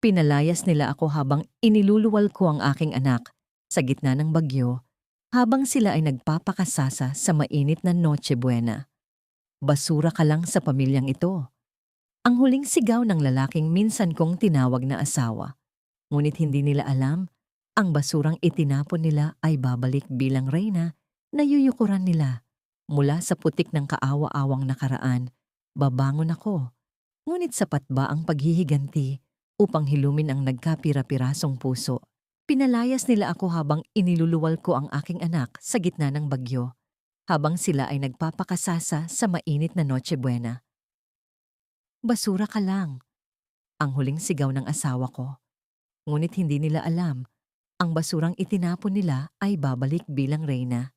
Pinalayas nila ako habang iniluluwal ko ang aking anak sa gitna ng bagyo habang sila ay nagpapakasasa sa mainit na Noche Buena. Basura ka lang sa pamilyang ito. Ang huling sigaw ng lalaking minsan kong tinawag na asawa. Ngunit hindi nila alam, ang basurang itinapon nila ay babalik bilang reyna na yuyukuran nila. Mula sa putik ng kaawa-awang nakaraan, babangon ako. Ngunit sapat ba ang paghihiganti upang hilumin ang nagkapira-pirasong puso? Pinalayas nila ako habang iniluluwal ko ang aking anak sa gitna ng bagyo, habang sila ay nagpapakasasa sa mainit na Noche Buena. Basura ka lang, ang huling sigaw ng asawa ko. Ngunit hindi nila alam, ang basurang itinapon nila ay babalik bilang reyna.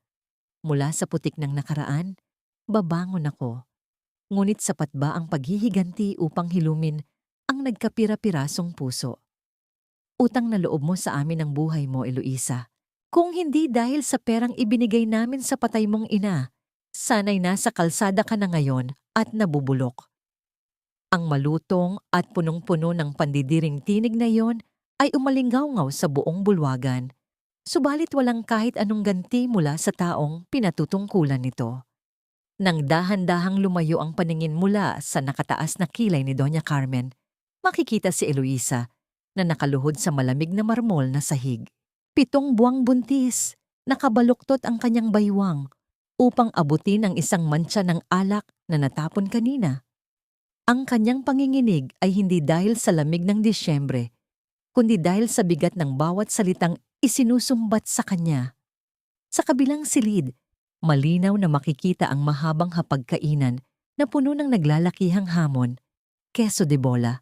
Mula sa putik ng nakaraan, babangon ako. Ngunit sapat ba ang paghihiganti upang hilumin ang nagkapira-pirasong puso? Utang na loob mo sa amin ang buhay mo, Eloisa. Kung hindi dahil sa perang ibinigay namin sa patay mong ina, sana'y nasa kalsada ka na ngayon at nabubulok. Ang malutong at punong-puno ng pandidiring tinig na yon ay umalingaw-ngaw sa buong bulwagan. Subalit walang kahit anong ganti mula sa taong pinatutungkulan nito. Nang dahan-dahang lumayo ang paningin mula sa nakataas na kilay ni Doña Carmen, makikita si Eloisa na nakaluhod sa malamig na marmol na sahig. 7 buwang buntis, nakabaluktot ang kanyang baywang upang abutin ang isang mantsa ng alak na natapon kanina. Ang kanyang panginginig ay hindi dahil sa lamig ng Disyembre, kundi dahil sa bigat ng bawat salitang isinusumbat sa kanya. Sa kabilang silid, malinaw na makikita ang mahabang hapagkainan na puno ng naglalakihang hamon, keso de bola,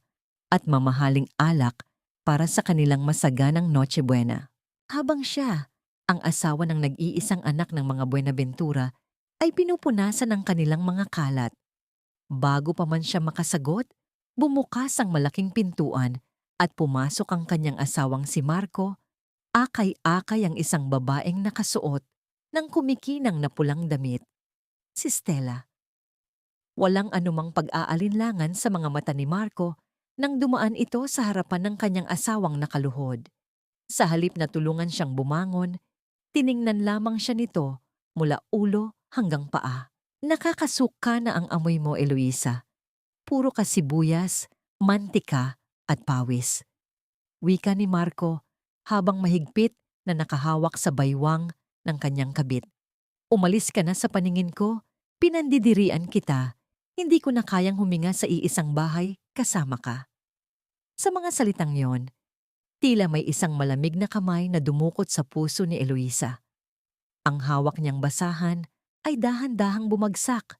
at mamahaling alak para sa kanilang masaganang Noche Buena. Habang siya, ang asawa ng nag-iisang anak ng mga Buenaventura, ay pinupunasan ng kanilang mga kalat. Bago pa man siya makasagot, bumukas ang malaking pintuan at pumasok ang kanyang asawang si Marco. Akay-akay ang isang babaeng nakasuot ng kumikinang na pulang damit, si Stella. Walang anumang pag-aalinlangan sa mga mata ni Marco nang dumaan ito sa harapan ng kanyang asawang nakaluhod. Sa halip na tulungan siyang bumangon, tiningnan lamang siya nito mula ulo hanggang paa. Nakakasuka na ang amoy mo, Eloisa. Puro ka sibuyas, mantika at pawis. Wika ni Marco habang mahigpit na nakahawak sa baywang ng kanyang kabit. Umalis ka na sa paningin ko, pinandidirian kita. Hindi ko na kayang huminga sa iisang bahay kasama ka. Sa mga salitang yon, tila may isang malamig na kamay na dumukot sa puso ni Eloisa. Ang hawak niyang basahan ay dahan-dahang bumagsak,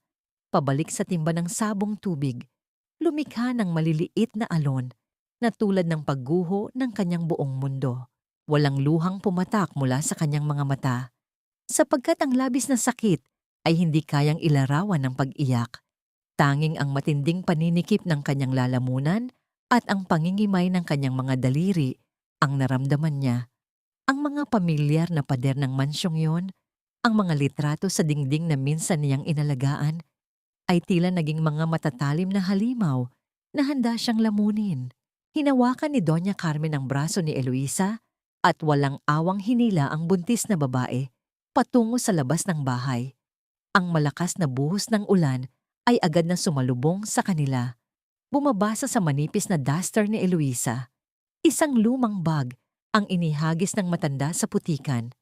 pabalik sa timba ng sabong tubig, lumikha ng maliliit na alon na tulad ng pagguho ng kanyang buong mundo. Walang luhang pumatak mula sa kanyang mga mata, sapagkat ang labis na sakit ay hindi kayang ilarawan ng pag-iyak. Tanging ang matinding paninikip ng kanyang lalamunan at ang pangingimay ng kanyang mga daliri ang naramdaman niya. Ang mga pamilyar na pader ng mansyong yon, ang mga litrato sa dingding na minsan niyang inalagaan, ay tila naging mga matatalim na halimaw na handa siyang lamunin. Hinawakan ni Doña Carmen ang braso ni Eloisa at walang awang hinila ang buntis na babae patungo sa labas ng bahay. Ang malakas na buhos ng ulan ay agad na sumalubong sa kanila. Bumabasa sa manipis na duster ni Eloisa. Isang lumang bag ang inihagis ng matanda sa putikan,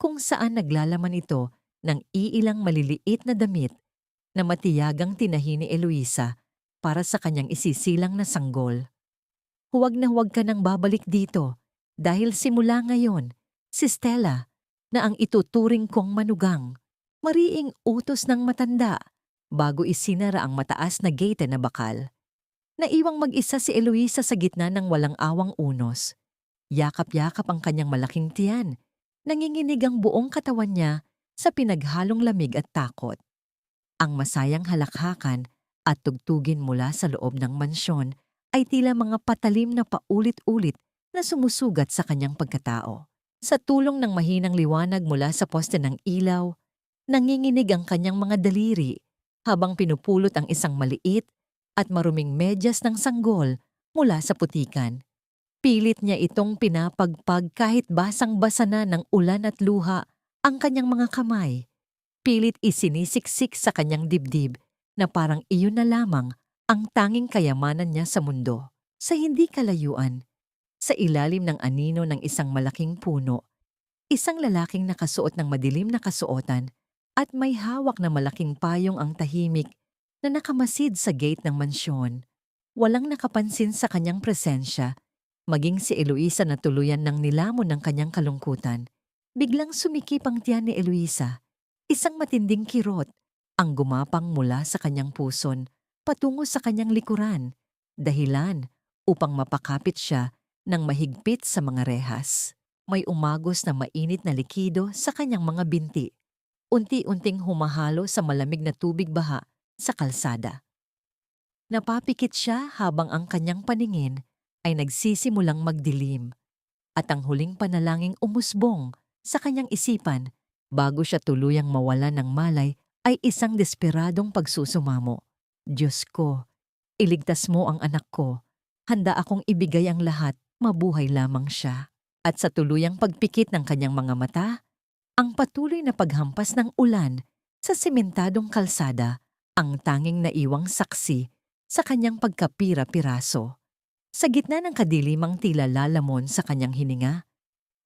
kung saan naglalaman ito ng iilang maliliit na damit na matiyagang tinahi ni Eloisa para sa kanyang isisilang na sanggol. Huwag na huwag ka nang babalik dito dahil simula ngayon, si Stella na ang ituturing kong manugang, mariing utos ng matanda bago isinara ang mataas na gate na bakal. Naiwang mag-isa si Eloisa sa gitna ng walang awang unos. Yakap-yakap ang kanyang malaking tiyan. Nanginginig ang buong katawan niya sa pinaghalong lamig at takot. Ang masayang halakhakan at tugtugin mula sa loob ng mansyon ay tila mga patalim na paulit-ulit na sumusugat sa kanyang pagkatao. Sa tulong ng mahinang liwanag mula sa poste ng ilaw, nanginginig ang kanyang mga daliri habang pinupulot ang isang maliit at maruming medyas ng sanggol mula sa putikan. Pilit niya itong pinapagpag kahit basang-basa na ng ulan at luha ang kanyang mga kamay. Pilit isinisiksik sa kanyang dibdib na parang iyon na lamang ang tanging kayamanan niya sa mundo. Sa hindi kalayuan, sa ilalim ng anino ng isang malaking puno, isang lalaking nakasuot ng madilim na kasuotan at may hawak na malaking payong ang tahimik na nakamasid sa gate ng mansyon. Walang nakapansin sa kanyang presensya, maging si Eloisa na tuluyan ng nilamon ng kanyang kalungkutan. Biglang sumikip ang tiyan ni Eloisa. Isang matinding kirot ang gumapang mula sa kanyang puson patungo sa kanyang likuran, dahilan upang mapakapit siya ng mahigpit sa mga rehas. May umagos na mainit na likido sa kanyang mga binti, unti-unting humahalo sa malamig na tubig baha sa kalsada. Napapikit siya habang ang kanyang paningin ay nagsisimulang magdilim at ang huling panalangin umusbong sa kanyang isipan bago siya tuluyang mawala ng malay ay isang desperadong pagsusumamo. Diyos ko, iligtas mo ang anak ko. Handa akong ibigay ang lahat, mabuhay lamang siya. At sa tuluyang pagpikit ng kanyang mga mata, ang patuloy na paghampas ng ulan sa sementadong kalsada ang tanging naiwang saksi sa kanyang pagkapira-piraso. Sa gitna ng kadilimang tila lalamon sa kanyang hininga,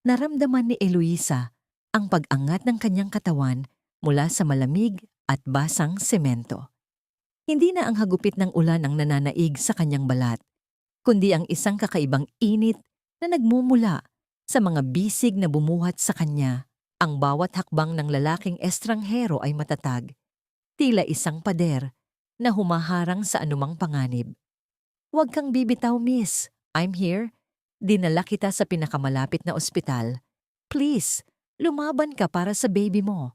naramdaman ni Eloisa ang pag-angat ng kanyang katawan mula sa malamig at basang semento. Hindi na ang hagupit ng ulan ang nananaig sa kanyang balat, kundi ang isang kakaibang init na nagmumula sa mga bisig na bumuhat sa kanya. Ang bawat hakbang ng lalaking estranghero ay matatag, tila isang pader na humaharang sa anumang panganib. "Huwag kang bibitaw, miss. I'm here. Dinala kita sa pinakamalapit na ospital. Please, lumaban ka para sa baby mo."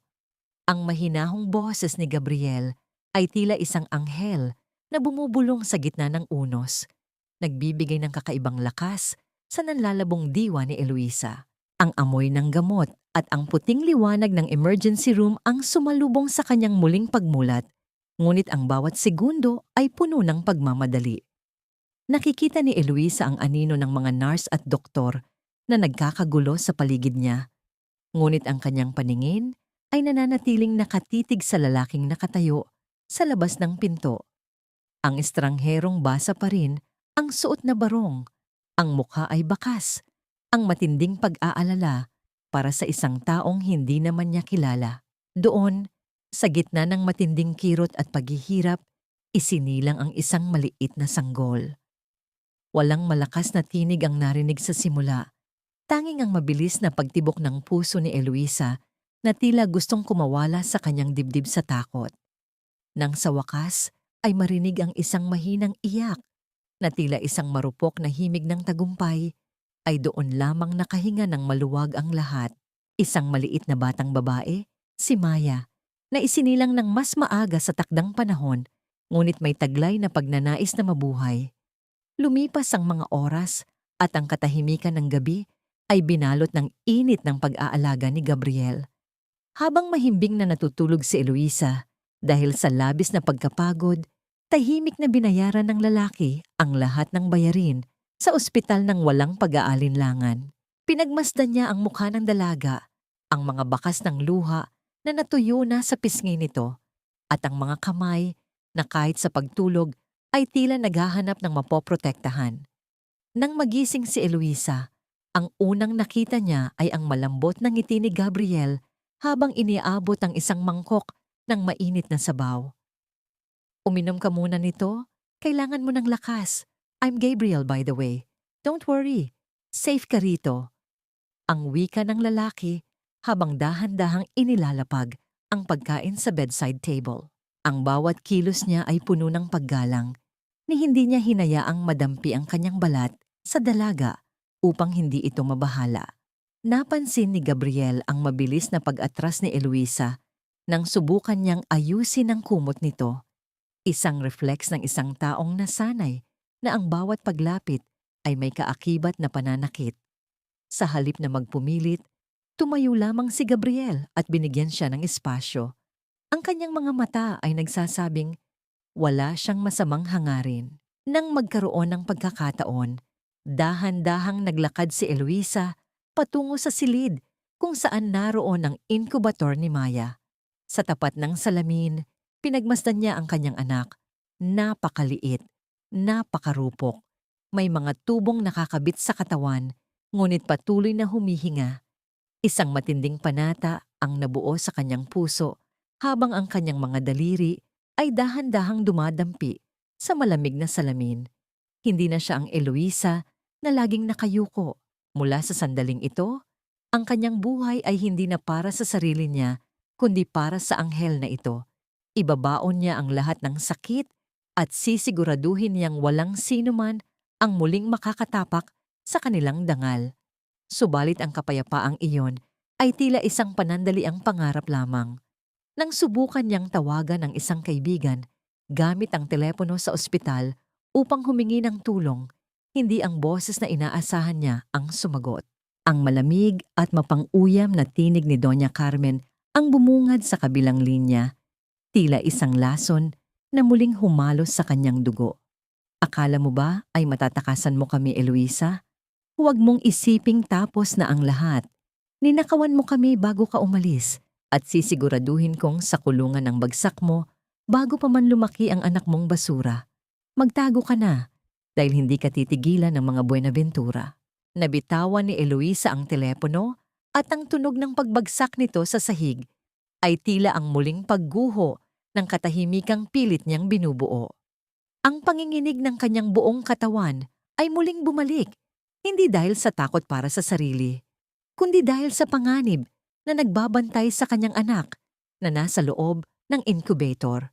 Ang mahinahong boses ni Gabriel ay tila isang anghel na bumubulong sa gitna ng unos, nagbibigay ng kakaibang lakas sa nanlalabong diwa ni Eloisa. Ang amoy ng gamot at ang puting liwanag ng emergency room ang sumalubong sa kanyang muling pagmulat, ngunit ang bawat segundo ay puno ng pagmamadali. Nakikita ni Eloisa ang anino ng mga nurse at doktor na nagkakagulo sa paligid niya. Ngunit ang kanyang paningin ay nananatiling nakatitig sa lalaking nakatayo sa labas ng pinto. Ang estrangherong basa pa rin ang suot na barong. Ang mukha ay bakas, ang matinding pag-aalala para sa isang taong hindi naman niya kilala. Doon, sa gitna ng matinding kirot at paghihirap, isinilang ang isang maliit na sanggol. Walang malakas na tinig ang narinig sa simula. Tanging ang mabilis na pagtibok ng puso ni Eloisa na tila gustong kumawala sa kanyang dibdib sa takot. Nang sa wakas ay marinig ang isang mahinang iyak na tila isang marupok na himig ng tagumpay, ay doon lamang nakahinga ng maluwag ang lahat. Isang maliit na batang babae, si Maya, na isinilang ng mas maaga sa takdang panahon, ngunit may taglay na pagnanais na mabuhay. Lumipas ang mga oras at ang katahimikan ng gabi ay binalot ng init ng pag-aalaga ni Gabriel. Habang mahimbing na natutulog si Eloisa dahil sa labis na pagkapagod, tahimik na binayaran ng lalaki ang lahat ng bayarin sa ospital ng walang pag-aalinlangan. Pinagmasdan niya ang mukha ng dalaga, ang mga bakas ng luha na natuyo na sa pisngi nito, at ang mga kamay na kahit sa pagtulog ay tila naghahanap ng mapoprotektahan. Nang magising si Eloisa, ang unang nakita niya ay ang malambot na ngiti ni Gabriel habang iniabot ang isang mangkok ng mainit na sabaw. "Uminom ka muna nito. Kailangan mo ng lakas. I'm Gabriel, by the way. Don't worry. Safe ka rito." Ang wika ng lalaki habang dahan-dahang inilalapag ang pagkain sa bedside table. Ang bawat kilos niya ay puno ng paggalang, ni hindi niya hinayaang madampi ang kanyang balat sa dalaga upang hindi ito mabahala. Napansin ni Gabriel ang mabilis na pag-atras ni Eloisa nang subukan niyang ayusin ang kumot nito. Isang reflex ng isang taong nasanay na ang bawat paglapit ay may kaakibat na pananakit. Sa halip na magpumilit, tumayo lamang si Gabriel at binigyan siya ng espasyo. Ang kanyang mga mata ay nagsasabing wala siyang masamang hangarin. Nang magkaroon ng pagkakataon, Dahan-dahang naglakad si Eloisa patungo sa silid kung saan naroon ang incubator ni Maya. Sa tapat ng salamin, pinagmasdan niya ang kanyang anak. Napakaliit, napakarupok. May mga tubong nakakabit sa katawan, ngunit patuloy na humihinga. Isang matinding panata ang nabuo sa kanyang puso habang ang kanyang mga daliri ay dahan-dahang dumadampi sa malamig na salamin. Hindi na siya ang Eloisa na laging nakayuko. Mula sa sandaling ito, ang kanyang buhay ay hindi na para sa sarili niya, kundi para sa anghel na ito. Ibabaon niya ang lahat ng sakit at sisiguraduhin niyang walang sinuman ang muling makakatapak sa kanilang dangal. Subalit ang kapayapaang iyon ay tila isang panandaliang pangarap lamang. Nang subukan niyang tawagan ang isang kaibigan gamit ang telepono sa ospital upang humingi ng tulong, hindi ang boses na inaasahan niya ang sumagot. Ang malamig at mapang-uyam na tinig ni Doña Carmen ang bumungad sa kabilang linya, tila isang lason na muling humalos sa kanyang dugo. Akala mo ba ay matatakasan mo kami, Eloisa? Huwag mong isiping tapos na ang lahat. Ninakawan mo kami bago ka umalis at sisiguraduhin kong sa kulungan ng bagsak mo bago pa man lumaki ang anak mong basura. Magtago ka na dahil hindi ka titigilan ng mga Buenaventura. Nabitawan ni Eloisa ang telepono at ang tunog ng pagbagsak nito sa sahig ay tila ang muling pagguho ng katahimikang pilit niyang binubuo. Ang panginginig ng kanyang buong katawan ay muling bumalik, hindi dahil sa takot para sa sarili, kundi dahil sa panganib na nagbabantay sa kanyang anak na nasa loob ng incubator.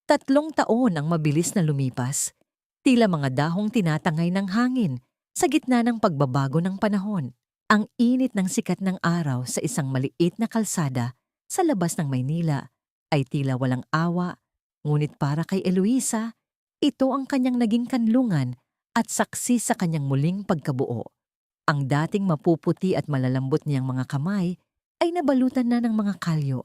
3 taon ang mabilis na lumipas, tila mga dahong tinatangay ng hangin sa gitna ng pagbabago ng panahon. Ang init ng sikat ng araw sa isang maliit na kalsada sa labas ng Maynila ay tila walang awa, ngunit para kay Eloisa, ito ang kanyang naging kanlungan at saksi sa kanyang muling pagkabuo. Ang dating mapuputi at malalambot niyang mga kamay ay nabalutan na ng mga kalyo,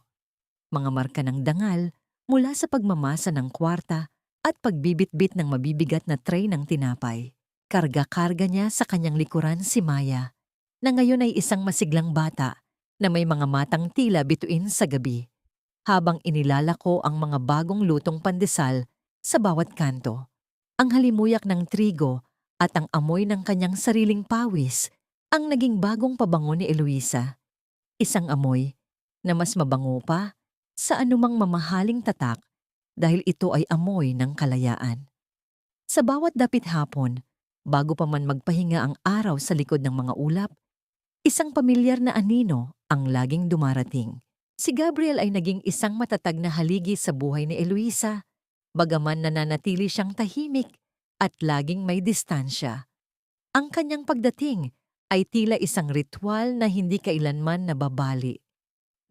mga marka ng dangal mula sa pagmamasa ng kwarta at pagbibitbit ng mabibigat na tray ng tinapay. Karga-karga niya sa kanyang likuran si Maya, na ngayon ay isang masiglang bata na may mga matang tila bituin sa gabi, habang inilalako ang mga bagong lutong pandesal sa bawat kanto. Ang halimuyak ng trigo at ang amoy ng kanyang sariling pawis ang naging bagong pabango ni Eloisa. Isang amoy na mas mabango pa sa anumang mamahaling tatak dahil ito ay amoy ng kalayaan. Sa bawat dapit hapon, bago pa man magpahinga ang araw sa likod ng mga ulap, isang pamilyar na anino ang laging dumarating. Si Gabriel ay naging isang matatag na haligi sa buhay ni Eloisa, bagaman nananatili siyang tahimik at laging may distansya. Ang kanyang pagdating ay tila isang ritual na hindi kailanman nababali.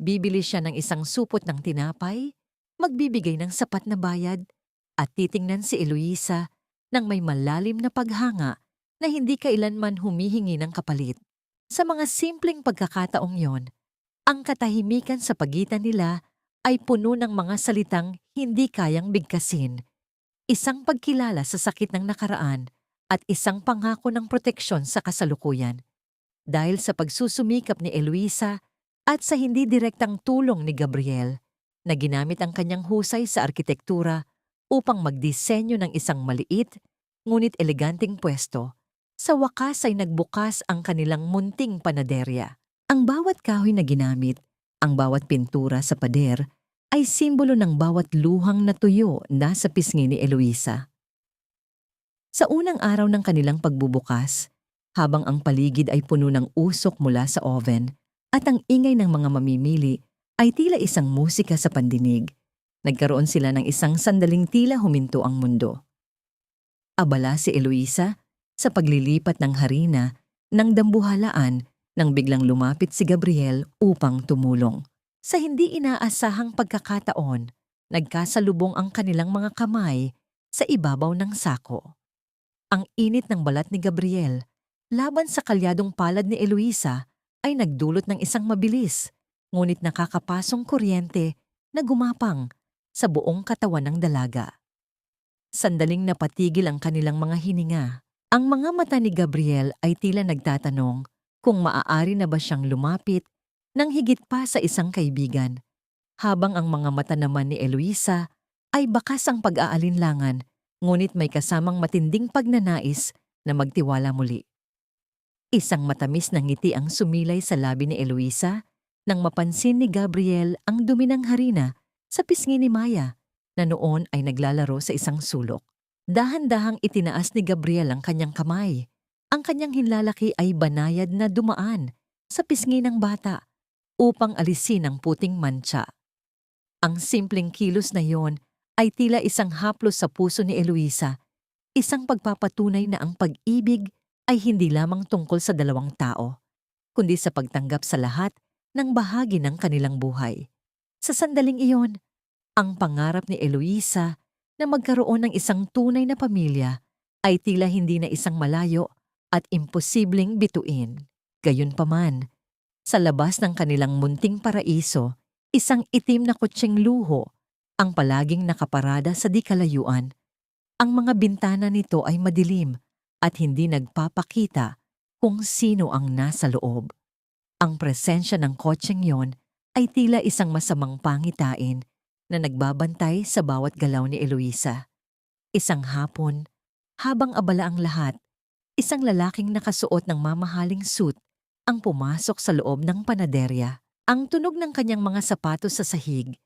Bibili siya ng isang supot ng tinapay, magbibigay ng sapat na bayad, at titingnan si Eloisa ng may malalim na paghanga na hindi kailanman humihingi ng kapalit. Sa mga simpleng pagkakataong yon, ang katahimikan sa pagitan nila ay puno ng mga salitang hindi kayang bigkasin, isang pagkilala sa sakit ng nakaraan at isang pangako ng proteksyon sa kasalukuyan. Dahil sa pagsusumikap ni Eloisa at sa hindi direktang tulong ni Gabriel, na ginamit ang kanyang husay sa arkitektura upang magdisenyo ng isang maliit ngunit eleganteng pwesto, sa wakas ay nagbukas ang kanilang munting panaderya. Ang bawat kahoy na ginamit, ang bawat pintura sa pader, ay simbolo ng bawat luhang natuyo na sa pisngi ni Eloisa. Sa unang araw ng kanilang pagbubukas, habang ang paligid ay puno ng usok mula sa oven at ang ingay ng mga mamimili ay tila isang musika sa pandinig, nagkaroon sila ng isang sandaling tila huminto ang mundo. Abala si Eloisa sa paglilipat ng harina ng dambuhalaan nang biglang lumapit si Gabriel upang tumulong. Sa hindi inaasahang pagkakataon, nagkasalubong ang kanilang mga kamay sa ibabaw ng sako. Ang init ng balat ni Gabriel laban sa kalyadong palad ni Eloisa ay nagdulot ng isang mabilis, ngunit nakakapasong kuryente na gumapang sa buong katawan ng dalaga. Sandaling napatigil ang kanilang mga hininga Ang mga mata ni Gabriel ay tila nagtatanong kung maaari na ba siyang lumapit ng higit pa sa isang kaibigan, habang ang mga mata naman ni Eloisa ay bakas ang pag-aalinlangan, ngunit may kasamang matinding pagnanais na magtiwala muli. Isang matamis na ngiti ang sumilay sa labi ni Eloisa nang mapansin ni Gabriel ang dumi ng harina sa pisngi ni Maya na noon ay naglalaro sa isang sulok. Dahan-dahang itinaas ni Gabriel ang kanyang kamay. Ang kanyang hinlalaki ay banayad na dumaan sa pisngi ng bata upang alisin ang puting mantsa. Ang simpleng kilos na yon ay tila isang haplos sa puso ni Eloisa, isang pagpapatunay na ang pag-ibig ay hindi lamang tungkol sa dalawang tao, kundi sa pagtanggap sa lahat ng bahagi ng kanilang buhay. Sa sandaling iyon, ang pangarap ni Eloisa na magkaroon ng isang tunay na pamilya ay tila hindi na isang malayo at imposibleng bituin. Gayunpaman, sa labas ng kanilang munting paraiso, isang itim na kutseng luho ang palaging nakaparada sa di kalayuan. Ang mga bintana nito ay madilim at hindi nagpapakita kung sino ang nasa loob. Ang presensya ng kotseng yon ay tila isang masamang pangitain na nagbabantay sa bawat galaw ni Eloisa. Isang hapon, habang abala ang lahat, isang lalaking nakasuot ng mamahaling suit ang pumasok sa loob ng panaderya. Ang tunog ng kanyang mga sapatos sa sahig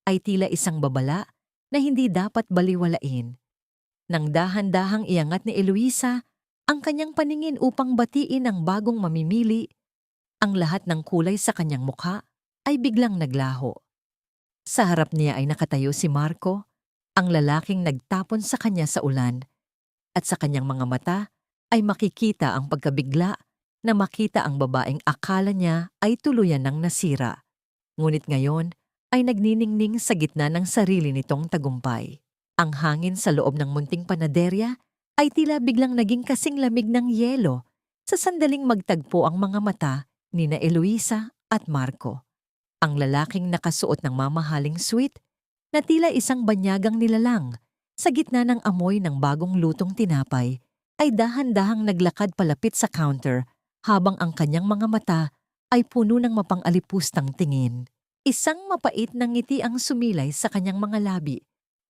ay tila isang babala na hindi dapat baliwalain. Nang dahan-dahang iangat ni Eloisa ang kanyang paningin upang batiin ang bagong mamimili, ang lahat ng kulay sa kanyang mukha ay biglang naglaho. Sa harap niya ay nakatayo si Marco, ang lalaking nagtapon sa kanya sa ulan, at sa kanyang mga mata ay makikita ang pagkabigla na makita ang babaeng akala niya ay tuluyan ng nasira. Ngunit ngayon ay nagniningning sa gitna ng sarili nitong tagumpay. Ang hangin sa loob ng munting panaderya ay tila biglang naging kasing lamig ng yelo sa sandaling magtagpo ang mga mata ni na Eloisa at Marco. Ang lalaking nakasuot ng mamahaling suit na tila isang banyagang nilalang sa gitna ng amoy ng bagong lutong tinapay ay dahan-dahang naglakad palapit sa counter habang ang kanyang mga mata ay puno ng mapang-alipustang tingin. Isang mapait na ngiti ang sumilay sa kanyang mga labi.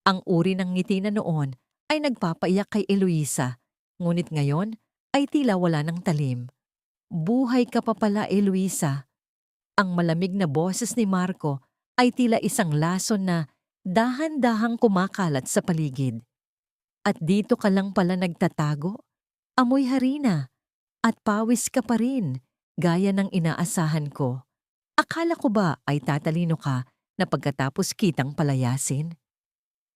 Ang uri ng ngiti na noon ay nagpapaiyak kay Eloisa, ngunit ngayon ay tila wala ng talim. "Buhay ka pa pala, Eloisa." Ang malamig na boses ni Marco ay tila isang lason na dahan-dahang kumakalat sa paligid. "At dito ka lang pala nagtatago? Amoy harina at pawis ka pa rin, gaya ng inaasahan ko. Akala ko ba ay tatalino ka na pagkatapos kitang palayasin?"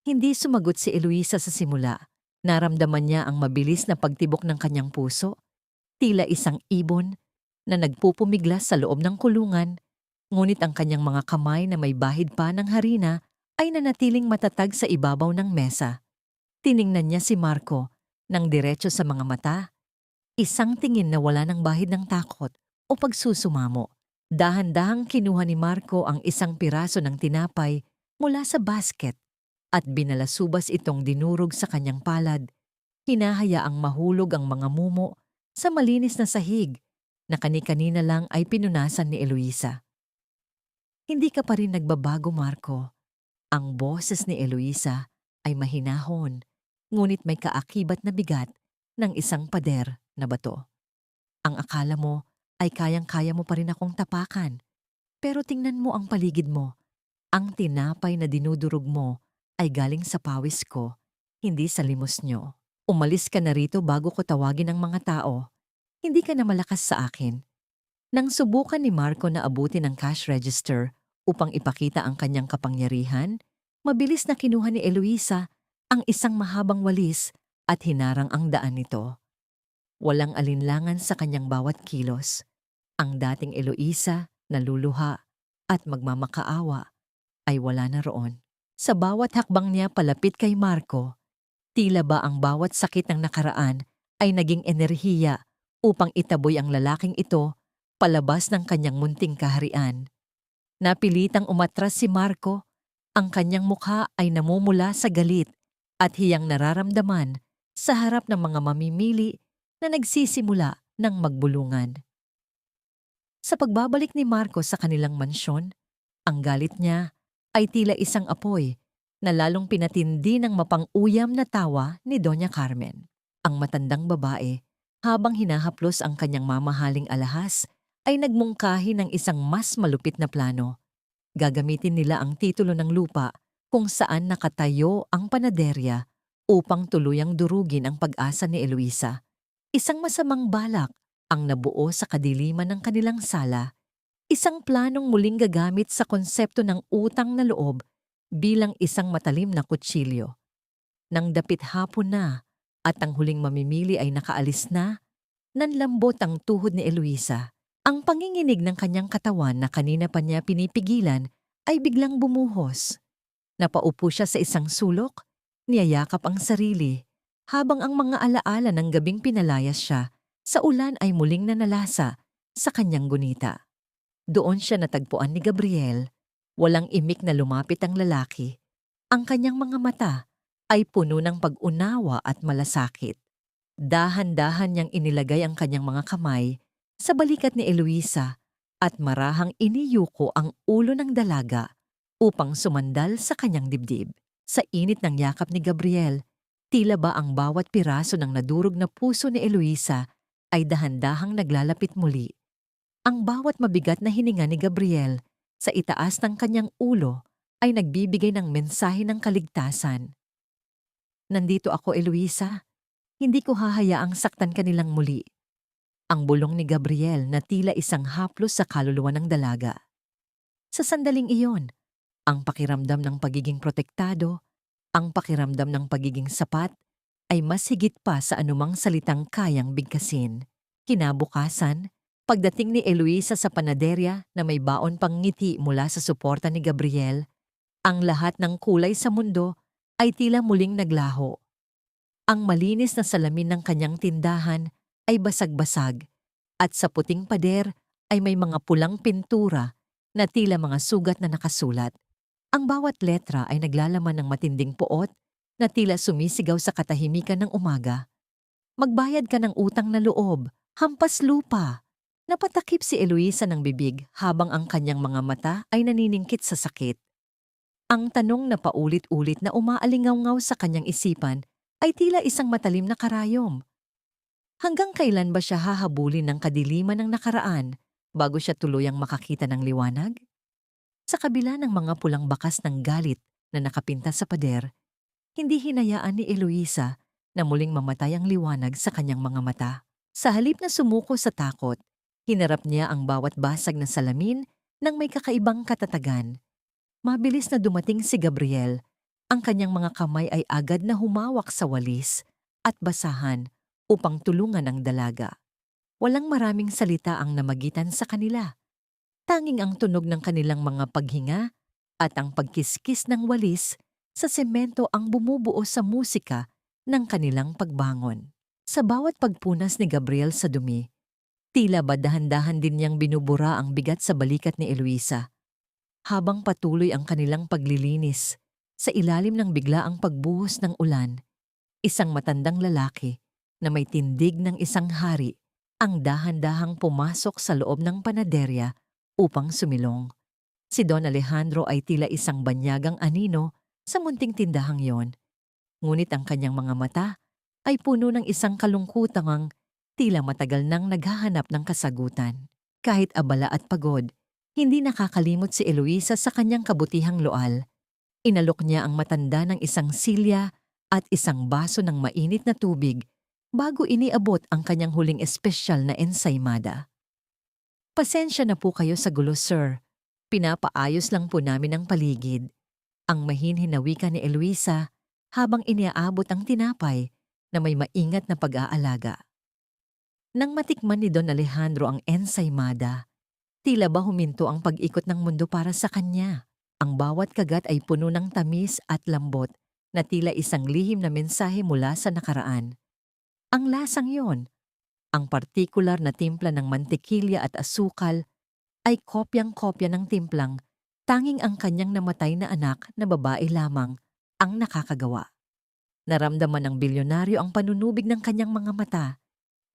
Hindi sumagot si Eloisa sa simula. Naramdaman niya ang mabilis na pagtibok ng kanyang puso, tila isang ibon na nagpupumiglas sa loob ng kulungan, ngunit ang kanyang mga kamay na may bahid pa ng harina ay nanatiling matatag sa ibabaw ng mesa. Tiningnan niya si Marco nang diretso sa mga mata, isang tingin na wala ng bahid ng takot o pagsusumamo. Dahan-dahang kinuha ni Marco ang isang piraso ng tinapay mula sa basket at binalasubas itong dinurog sa kanyang palad. Hinahayaang mahulog ang mga mumo sa malinis na sahig na kani-kanina lang ay pinunasan ni Eloisa. "Hindi ka pa rin nagbabago, Marco." Ang boses ni Eloisa ay mahinahon, ngunit may kaakibat na bigat ng isang pader na bato. "Ang akala mo ay kayang-kaya mo pa rin akong tapakan. Pero tingnan mo ang paligid mo. Ang tinapay na dinudurog mo ay galing sa pawis ko, hindi sa limos nyo. Umalis ka na rito bago ko tawagin ang mga tao. Hindi ka na malakas sa akin." Nang subukan ni Marco na abutin ang cash register upang ipakita ang kanyang kapangyarihan, mabilis na kinuha ni Eloisa ang isang mahabang walis at hinarang ang daan nito. Walang alinlangan sa kanyang bawat kilos. Ang dating Eloisa na luluha at magmamakaawa ay wala na roon. Sa bawat hakbang niya palapit kay Marco, tila ba ang bawat sakit ng nakaraan ay naging enerhiya upang itaboy ang lalaking ito palabas ng kanyang munting kaharian. Napilitang umatras si Marco, ang kanyang mukha ay namumula sa galit at hiyang nararamdaman sa harap ng mga mamimili na nagsisimula ng magbulungan. Sa pagbabalik ni Marco sa kanilang mansyon, ang galit niya ay tila isang apoy na lalong pinatindi ng mapang-uyam na tawa ni Doña Carmen. Ang matandang babae, habang hinahaplos ang kanyang mamahaling alahas, ay nagmungkahi ng isang mas malupit na plano. Gagamitin nila ang titulo ng lupa kung saan nakatayo ang panaderya upang tuluyang durugin ang pag-asa ni Eloisa. Isang masamang balak ang nabuo sa kadiliman ng kanilang sala, isang planong muling gagamit sa konsepto ng utang na loob bilang isang matalim na kutsilyo. Nang dapit hapon na at ang huling mamimili ay nakaalis na, nanlambot ang tuhod ni Eloisa. Ang panginginig ng kanyang katawan na kanina pa niya pinipigilan ay biglang bumuhos. Napaupo siya sa isang sulok, niyayakap ang sarili, habang ang mga alaala ng gabing pinalayas siya sa ulan ay muling nanalasa sa kanyang gunita. Doon siya natagpuan ni Gabriel. Walang imik na lumapit ang lalaki. Ang kanyang mga mata ay puno ng pag-unawa at malasakit. Dahan-dahan niyang inilagay ang kanyang mga kamay sa balikat ni Eloisa at marahang iniyuko ang ulo ng dalaga upang sumandal sa kanyang dibdib. Sa init ng yakap ni Gabriel, tila ba ang bawat piraso ng nadurog na puso ni Eloisa ay dahan-dahang naglalapit muli. Ang bawat mabigat na hininga ni Gabriel sa itaas ng kanyang ulo ay nagbibigay ng mensahe ng kaligtasan. Nandito ako, Eloisa. Hindi ko hahayaang saktan kanilang muli. Ang bulong ni Gabriel na tila isang haplos sa kaluluwa ng dalaga. Sa sandaling iyon, ang pakiramdam ng pagiging protektado, ang pakiramdam ng pagiging sapat, ay mas higit pa sa anumang salitang kayang bigkasin. Kinabukasan, pagdating ni Eloisa sa panaderya na may baon pang ngiti mula sa suporta ni Gabriel, ang lahat ng kulay sa mundo ay tila muling naglaho. Ang malinis na salamin ng kanyang tindahan ay basag-basag at sa puting pader ay may mga pulang pintura na tila mga sugat na nakasulat. Ang bawat letra ay naglalaman ng matinding poot na tila sumisigaw sa katahimikan ng umaga. Magbayad ka ng utang na loob, hampas lupa. Napatakip si Eloisa ng bibig habang ang kanyang mga mata ay naniningkit sa sakit. Ang tanong na paulit-ulit na umaalingaw-ngaw sa kanyang isipan ay tila isang matalim na karayom. Hanggang kailan ba siya hahabulin ng kadiliman ng nakaraan bago siya tuluyang makakita ng liwanag? Sa kabila ng mga pulang bakas ng galit na nakapinta sa pader, hindi hinayaan ni Eloisa na muling mamatay ang liwanag sa kanyang mga mata. Sa halip na sumuko sa takot, hinarap niya ang bawat basag na salamin ng may kakaibang katatagan. Mabilis na dumating si Gabriel. Ang kanyang mga kamay ay agad na humawak sa walis at basahan upang tulungan ang dalaga. Walang maraming salita ang namagitan sa kanila. Tanging ang tunog ng kanilang mga paghinga at ang pagkiskis ng walis sa semento ang bumubuo sa musika ng kanilang pagbangon. Sa bawat pagpunas ni Gabriel sa dumi, tila ba dahan-dahan din niyang binubura ang bigat sa balikat ni Eloisa. Habang patuloy ang kanilang paglilinis, sa ilalim ng biglaang pagbuhos ng ulan, isang matandang lalaki na may tindig ng isang hari ang dahan-dahang pumasok sa loob ng panaderya upang sumilong. Si Don Alejandro ay tila isang banyagang anino sa munting tindahang yon. Ngunit ang kanyang mga mata ay puno ng isang kalungkutangang tila matagal nang naghahanap ng kasagutan. Kahit abala at pagod, hindi nakakalimot si Eloisa sa kanyang kabutihang loal. Inalok niya ang matanda ng isang silya at isang baso ng mainit na tubig bago iniabot ang kanyang huling espesyal na ensaymada. Pasensya na po kayo sa gulo, sir. Pinapaayos lang po namin ang paligid. Ang mahinhin na wika ni Eloisa habang iniaabot ang tinapay na may maingat na pag-aalaga. Nang matikman ni Don Alejandro ang ensaymada, tila ba huminto ang pag-ikot ng mundo para sa kanya. Ang bawat kagat ay puno ng tamis at lambot na tila isang lihim na mensahe mula sa nakaraan. Ang lasang yon, ang partikular na timpla ng mantikilya at asukal, ay kopyang-kopya ng timplang tanging ang kanyang namatay na anak na babae lamang ang nakakagawa. Naramdaman ng bilyonaryo ang panunubig ng kanyang mga mata.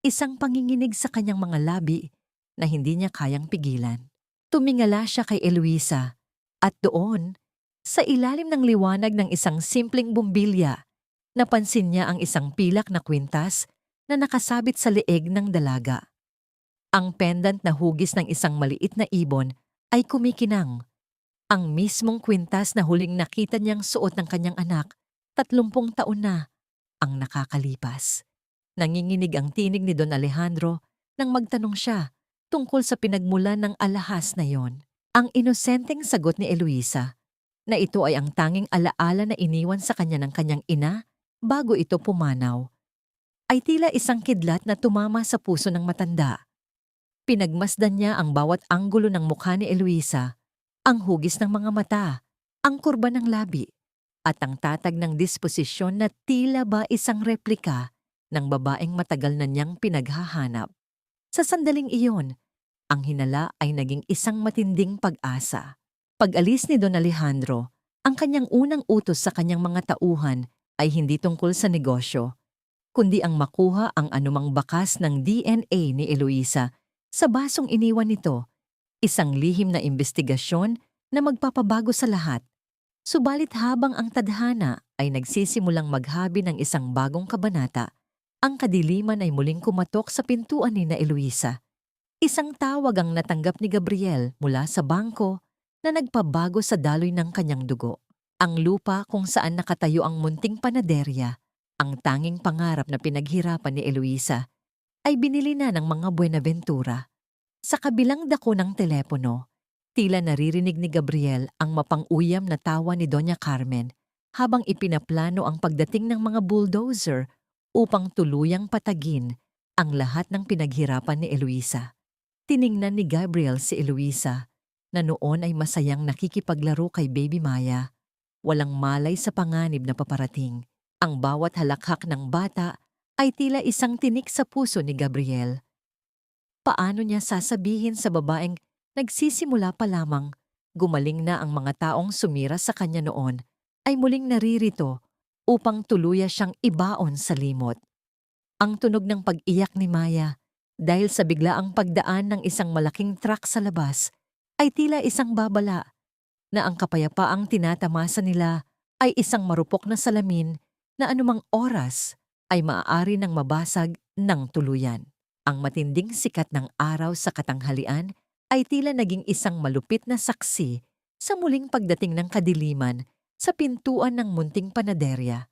isang panginginig sa kanyang mga labi na hindi niya kayang pigilan. Tumingala siya kay Eloisa at doon, sa ilalim ng liwanag ng isang simpleng bumbilya, napansin niya ang isang pilak na kwintas na nakasabit sa leeg ng dalaga. Ang pendant na hugis ng isang maliit na ibon ay kumikinang. Ang mismong kwintas na huling nakita niyang suot ng kanyang anak, 30 taon na ang nakakalipas. Nanginginig ang tinig ni Don Alejandro nang magtanong siya tungkol sa pinagmulan ng alahas na yon. Ang inosenteng sagot ni Eloisa na ito ay ang tanging alaala na iniwan sa kanya ng kanyang ina bago ito pumanaw, ay tila isang kidlat na tumama sa puso ng matanda. Pinagmasdan niya ang bawat anggulo ng mukha ni Eloisa, ang hugis ng mga mata, ang kurba ng labi, at ang tatag ng disposisyon na tila ba isang replika ng babaeng matagal na niyang pinaghahanap. Sa sandaling iyon, ang hinala ay naging isang matinding pag-asa. Pag-alis ni Don Alejandro, ang kanyang unang utos sa kanyang mga tauhan ay hindi tungkol sa negosyo, kundi ang makuha ang anumang bakas ng DNA ni Eloisa sa basong iniwan nito, isang lihim na imbestigasyon na magpapabago sa lahat. Subalit habang ang tadhana ay nagsisimulang maghabi ng isang bagong kabanata, ang kadiliman ay muling kumatok sa pintuan ni na Eloisa. Isang tawag ang natanggap ni Gabriel mula sa bangko na nagpabago sa daloy ng kanyang dugo. Ang lupa kung saan nakatayo ang munting panaderya, ang tanging pangarap na pinaghirapan ni Eloisa, ay binili na ng mga Buenaventura. Sa kabilang dako ng telepono, tila naririnig ni Gabriel ang mapang-uyam na tawa ni Doña Carmen habang ipinaplano ang pagdating ng mga bulldozer upang tuluyang patagin ang lahat ng pinaghirapan ni Eloisa. Tiningnan ni Gabriel si Eloisa na noon ay masayang nakikipaglaro kay Baby Maya. Walang malay sa panganib na paparating. Ang bawat halakhak ng bata ay tila isang tinik sa puso ni Gabriel. Paano niya sasabihin sa babaeng nagsisimula pa lamang, gumaling na ang mga taong sumira sa kanya noon, ay muling naririto upang tuluya siyang ibaon sa limot. Ang tunog ng pag-iyak ni Maya dahil sa biglaang pagdaan ng isang malaking truck sa labas ay tila isang babala na ang kapayapaang tinatamasa nila ay isang marupok na salamin na anumang oras ay maaari nang mabasag ng tuluyan. Ang matinding sikat ng araw sa katanghalian ay tila naging isang malupit na saksi sa muling pagdating ng kadiliman sa pintuan ng munting panaderya.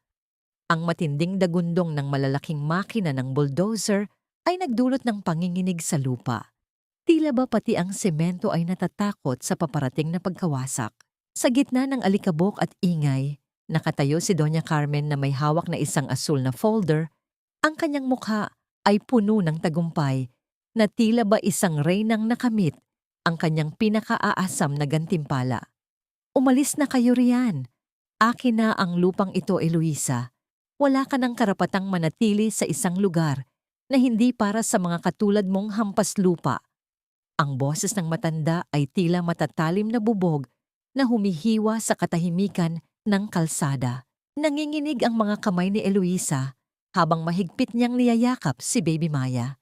Ang matinding dagundong ng malalaking makina ng bulldozer ay nagdulot ng panginginig sa lupa. Tila ba pati ang semento ay natatakot sa paparating na pagkawasak. Sa gitna ng alikabok at ingay, nakatayo si Doña Carmen na may hawak na isang asul na folder. Ang kanyang mukha ay puno ng tagumpay na tila ba isang reynang nakamit ang kanyang pinakaaasam na gantimpala. Umalis na kayo riyan. Akin na ang lupang ito, Eloisa. Wala ka ng karapatang manatili sa isang lugar na hindi para sa mga katulad mong hampas lupa. Ang boses ng matanda ay tila matatalim na bubog na humihiwa sa katahimikan ng kalsada. Nanginginig ang mga kamay ni Eloisa habang mahigpit niyang niyayakap si Baby Maya.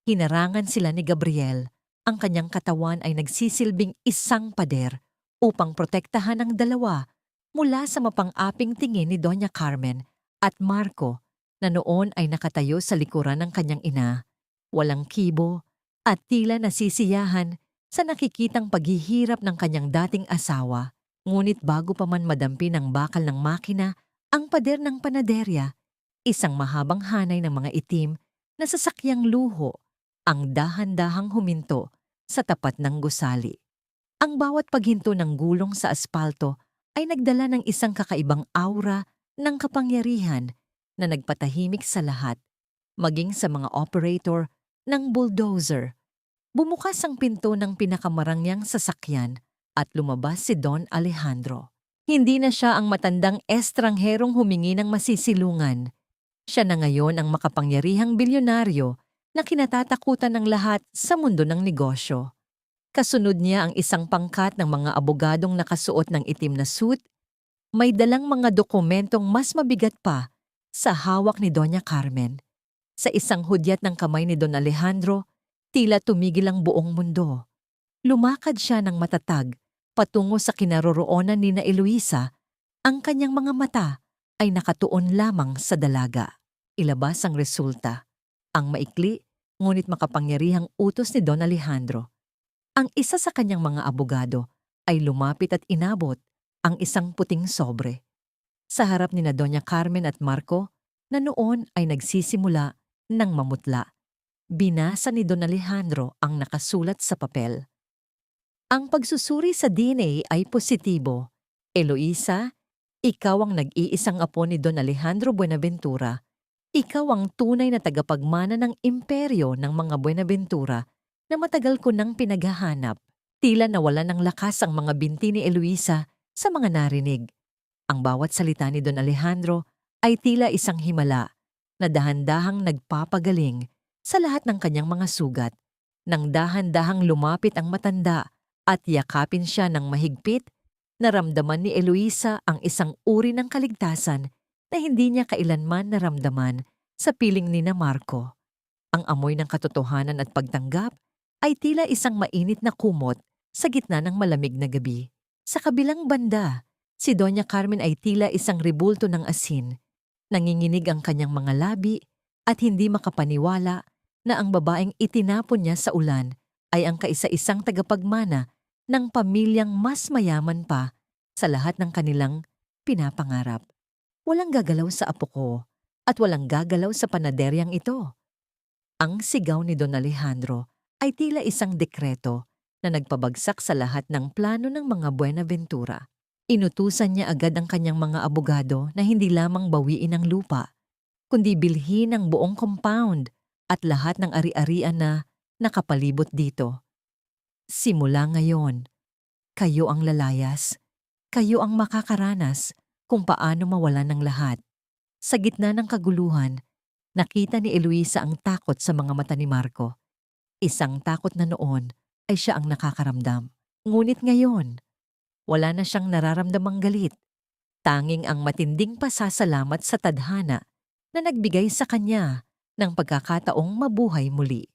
Hinarangan sila ni Gabriel. Ang kanyang katawan ay nagsisilbing isang pader upang protektahan ang dalawa mula sa mapang-aping tingin ni Doña Carmen at Marco na noon ay nakatayo sa likuran ng kanyang ina, walang kibo at tila nasisiyahan sa nakikitang paghihirap ng kanyang dating asawa. Ngunit bago pa man madampi ng bakal ng makina ang pader ng panaderya, isang mahabang hanay ng mga itim na sasakyang luho ang dahan-dahang huminto sa tapat ng gusali. Ang bawat paghinto ng gulong sa aspalto ay nagdala ng isang kakaibang aura ng kapangyarihan na nagpatahimik sa lahat, maging sa mga operator ng bulldozer. Bumukas ang pinto ng pinakamarangyang sasakyan at lumabas si Don Alejandro. Hindi na siya ang matandang estrangherong humingi ng masisilungan. Siya na ngayon ang makapangyarihang bilyonaryo na kinatatakutan ng lahat sa mundo ng negosyo. Kasunod niya ang isang pangkat ng mga abogadong nakasuot ng itim na suit, may dalang mga dokumentong mas mabigat pa sa hawak ni Doña Carmen. Sa isang hudyat ng kamay ni Don Alejandro, tila tumigil ang buong mundo. Lumakad siya ng matatag patungo sa kinaroroonan ni na Eloisa. Ang kanyang mga mata ay nakatuon lamang sa dalaga. Ilabas ang resulta. Ang maikli, ngunit makapangyarihang utos ni Don Alejandro. Ang isa sa kanyang mga abogado ay lumapit at inabot ang isang puting sobre. Sa harap ni na Doña Carmen at Marco, na noon ay nagsisimula ng mamutla. Binasa ni Don Alejandro ang nakasulat sa papel. Ang pagsusuri sa DNA ay positibo. Eloisa, ikaw ang nag-iisang apo ni Don Alejandro Buenaventura. Ikaw ang tunay na tagapagmana ng imperyo ng mga Buenaventura na matagal ko nang pinaghahanap. Tila nawala ng lakas ang mga binti ni Eloisa sa mga narinig. Ang bawat salita ni Don Alejandro ay tila isang himala na dahan-dahang nagpapagaling sa lahat ng kanyang mga sugat. Nang dahan-dahang lumapit ang matanda at yakapin siya ng mahigpit, naramdaman ni Eloisa ang isang uri ng kaligtasan na hindi niya kailanman naramdaman sa piling ni na Marco. Ang amoy ng katotohanan at pagtanggap ay tila isang mainit na kumot sa gitna ng malamig na gabi. Sa kabilang banda, si Doña Carmen ay tila isang rebulto ng asin. Nanginginig ang kanyang mga labi at hindi makapaniwala na ang babaeng itinapon niya sa ulan ay ang kaisa-isang tagapagmana ng pamilyang mas mayaman pa sa lahat ng kanilang pinapangarap. Walang gagalaw sa apo ko at walang gagalaw sa panaderyang ito. Ang sigaw ni Don Alejandro ay tila isang dekreto na nagpabagsak sa lahat ng plano ng mga Buenaventura. Inutusan niya agad ang kanyang mga abogado na hindi lamang bawiin ang lupa, kundi bilhin ang buong compound at lahat ng ari-arian na nakapalibot dito. Simula ngayon, kayo ang lalayas, kayo ang makakaranas kung paano mawalan ng lahat. Sa gitna ng kaguluhan, nakita ni Eloisa ang takot sa mga mata ni Marco. Isang takot na noon ay siya ang nakakaramdam. Ngunit ngayon, wala na siyang nararamdamang galit. Tanging ang matinding pasasalamat sa tadhana na nagbigay sa kanya ng pagkakataong mabuhay muli.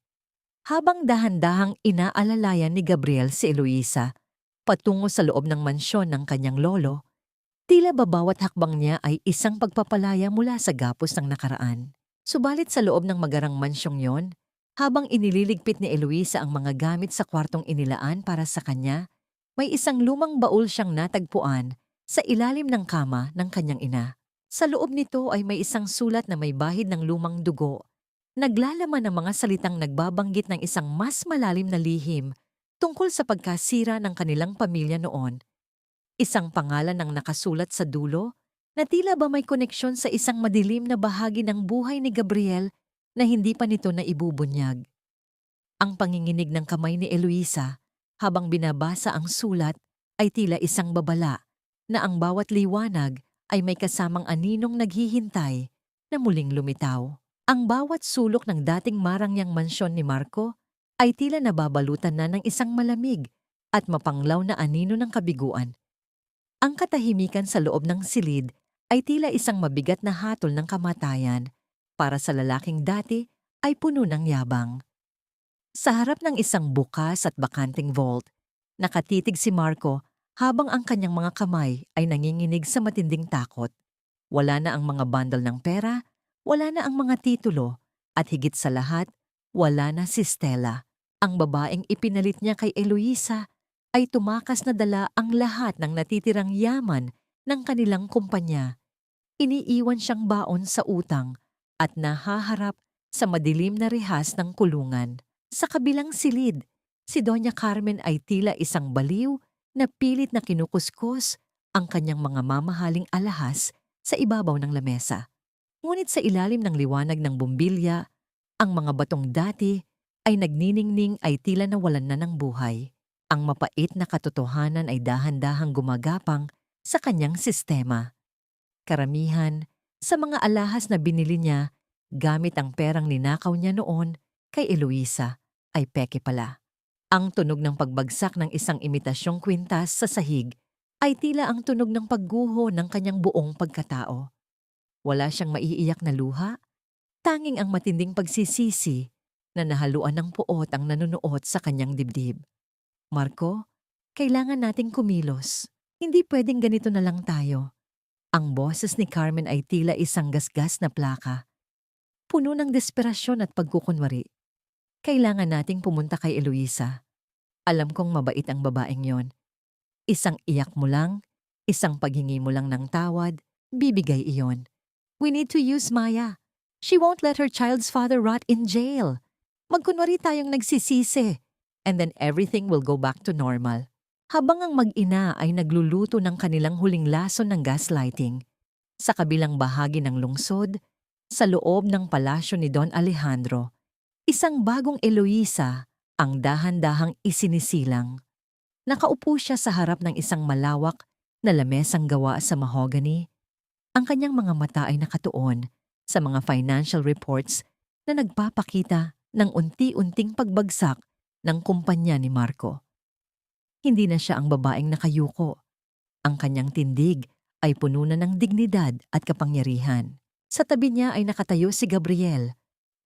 Habang dahan-dahang inaalalayan ni Gabriel si Eloisa patungo sa loob ng mansyon ng kanyang lolo, tila ba bawat hakbang niya ay isang pagpapalaya mula sa gapos ng nakaraan. Subalit sa loob ng magarang mansyong yon, habang inililigpit ni Eloisa ang mga gamit sa kwartong inilaan para sa kanya, may isang lumang baul siyang natagpuan sa ilalim ng kama ng kanyang ina. Sa loob nito ay may isang sulat na may bahid ng lumang dugo. Naglalaman ng mga salitang nagbabanggit ng isang mas malalim na lihim tungkol sa pagkasira ng kanilang pamilya noon. Isang pangalan ang nakasulat sa dulo na tila ba may koneksyon sa isang madilim na bahagi ng buhay ni Gabriel na hindi pa nito naibubunyag. Ang panginginig ng kamay ni Eloisa habang binabasa ang sulat ay tila isang babala na ang bawat liwanag ay may kasamang aninong naghihintay na muling lumitaw. Ang bawat sulok ng dating marangyang mansyon ni Marco ay tila nababalutan na ng isang malamig at mapanglaw na anino ng kabiguan. Ang katahimikan sa loob ng silid ay tila isang mabigat na hatol ng kamatayan para sa lalaking dati ay puno ng yabang. Sa harap ng isang bukas at bakanting vault, nakatitig si Marco habang ang kanyang mga kamay ay nanginginig sa matinding takot. Wala na ang mga bundle ng pera, wala na ang mga titulo, at higit sa lahat, wala na si Stella. Ang babaeng ipinalit niya kay Eloisa ay tumakas na dala ang lahat ng natitirang yaman ng kanilang kumpanya. Iniiwan siyang baon sa utang at nahaharap sa madilim na rehas ng kulungan. Sa kabilang silid, si Doña Carmen ay tila isang baliw na pilit na kinukuskus ang kanyang mga mamahaling alahas sa ibabaw ng lamesa. Ngunit sa ilalim ng liwanag ng bumbilya, ang mga batong dati ay nagniningning ay tila nawalan na ng buhay. Ang mapait na katotohanan ay dahan-dahang gumagapang sa kanyang sistema. Karamihan sa mga alahas na binili niya gamit ang perang ninakaw niya noon kay Eloisa ay peke pala. Ang tunog ng pagbagsak ng isang imitasyong kwintas sa sahig ay tila ang tunog ng pagguho ng kanyang buong pagkatao. Wala siyang maiiyak na luha, Tanging ang matinding pagsisisi na nahaluan ng puot ang nanunuot sa kanyang dibdib. Marco, kailangan nating kumilos. Hindi pwedeng ganito na lang tayo. Ang boses ni Carmen ay tila isang gasgas na plaka. Puno ng desperasyon at pagkukunwari. Kailangan nating pumunta kay Eloisa. Alam kong mabait ang babaeng yon. Isang iyak mo lang, isang paghingi mo lang ng tawad, bibigay iyon. We need to use Maya. She won't let her child's father rot in jail. Magkunwari tayong nagsisisi. And then everything will go back to normal. Habang ang mag-ina ay nagluluto ng kanilang huling lason ng gaslighting, sa kabilang bahagi ng lungsod, sa loob ng palasyo ni Don Alejandro, isang bagong Eloisa ang dahan-dahang isinisilang. Nakaupo siya sa harap ng isang malawak na lamesang gawa sa mahogany. Ang kanyang mga mata ay nakatuon sa mga financial reports na nagpapakita ng unti-unting pagbagsak ng kumpanya ni Marco. Hindi na siya ang babaeng nakayuko. Ang kanyang tindig ay puno na ng dignidad at kapangyarihan. Sa tabi niya ay nakatayo si Gabriel.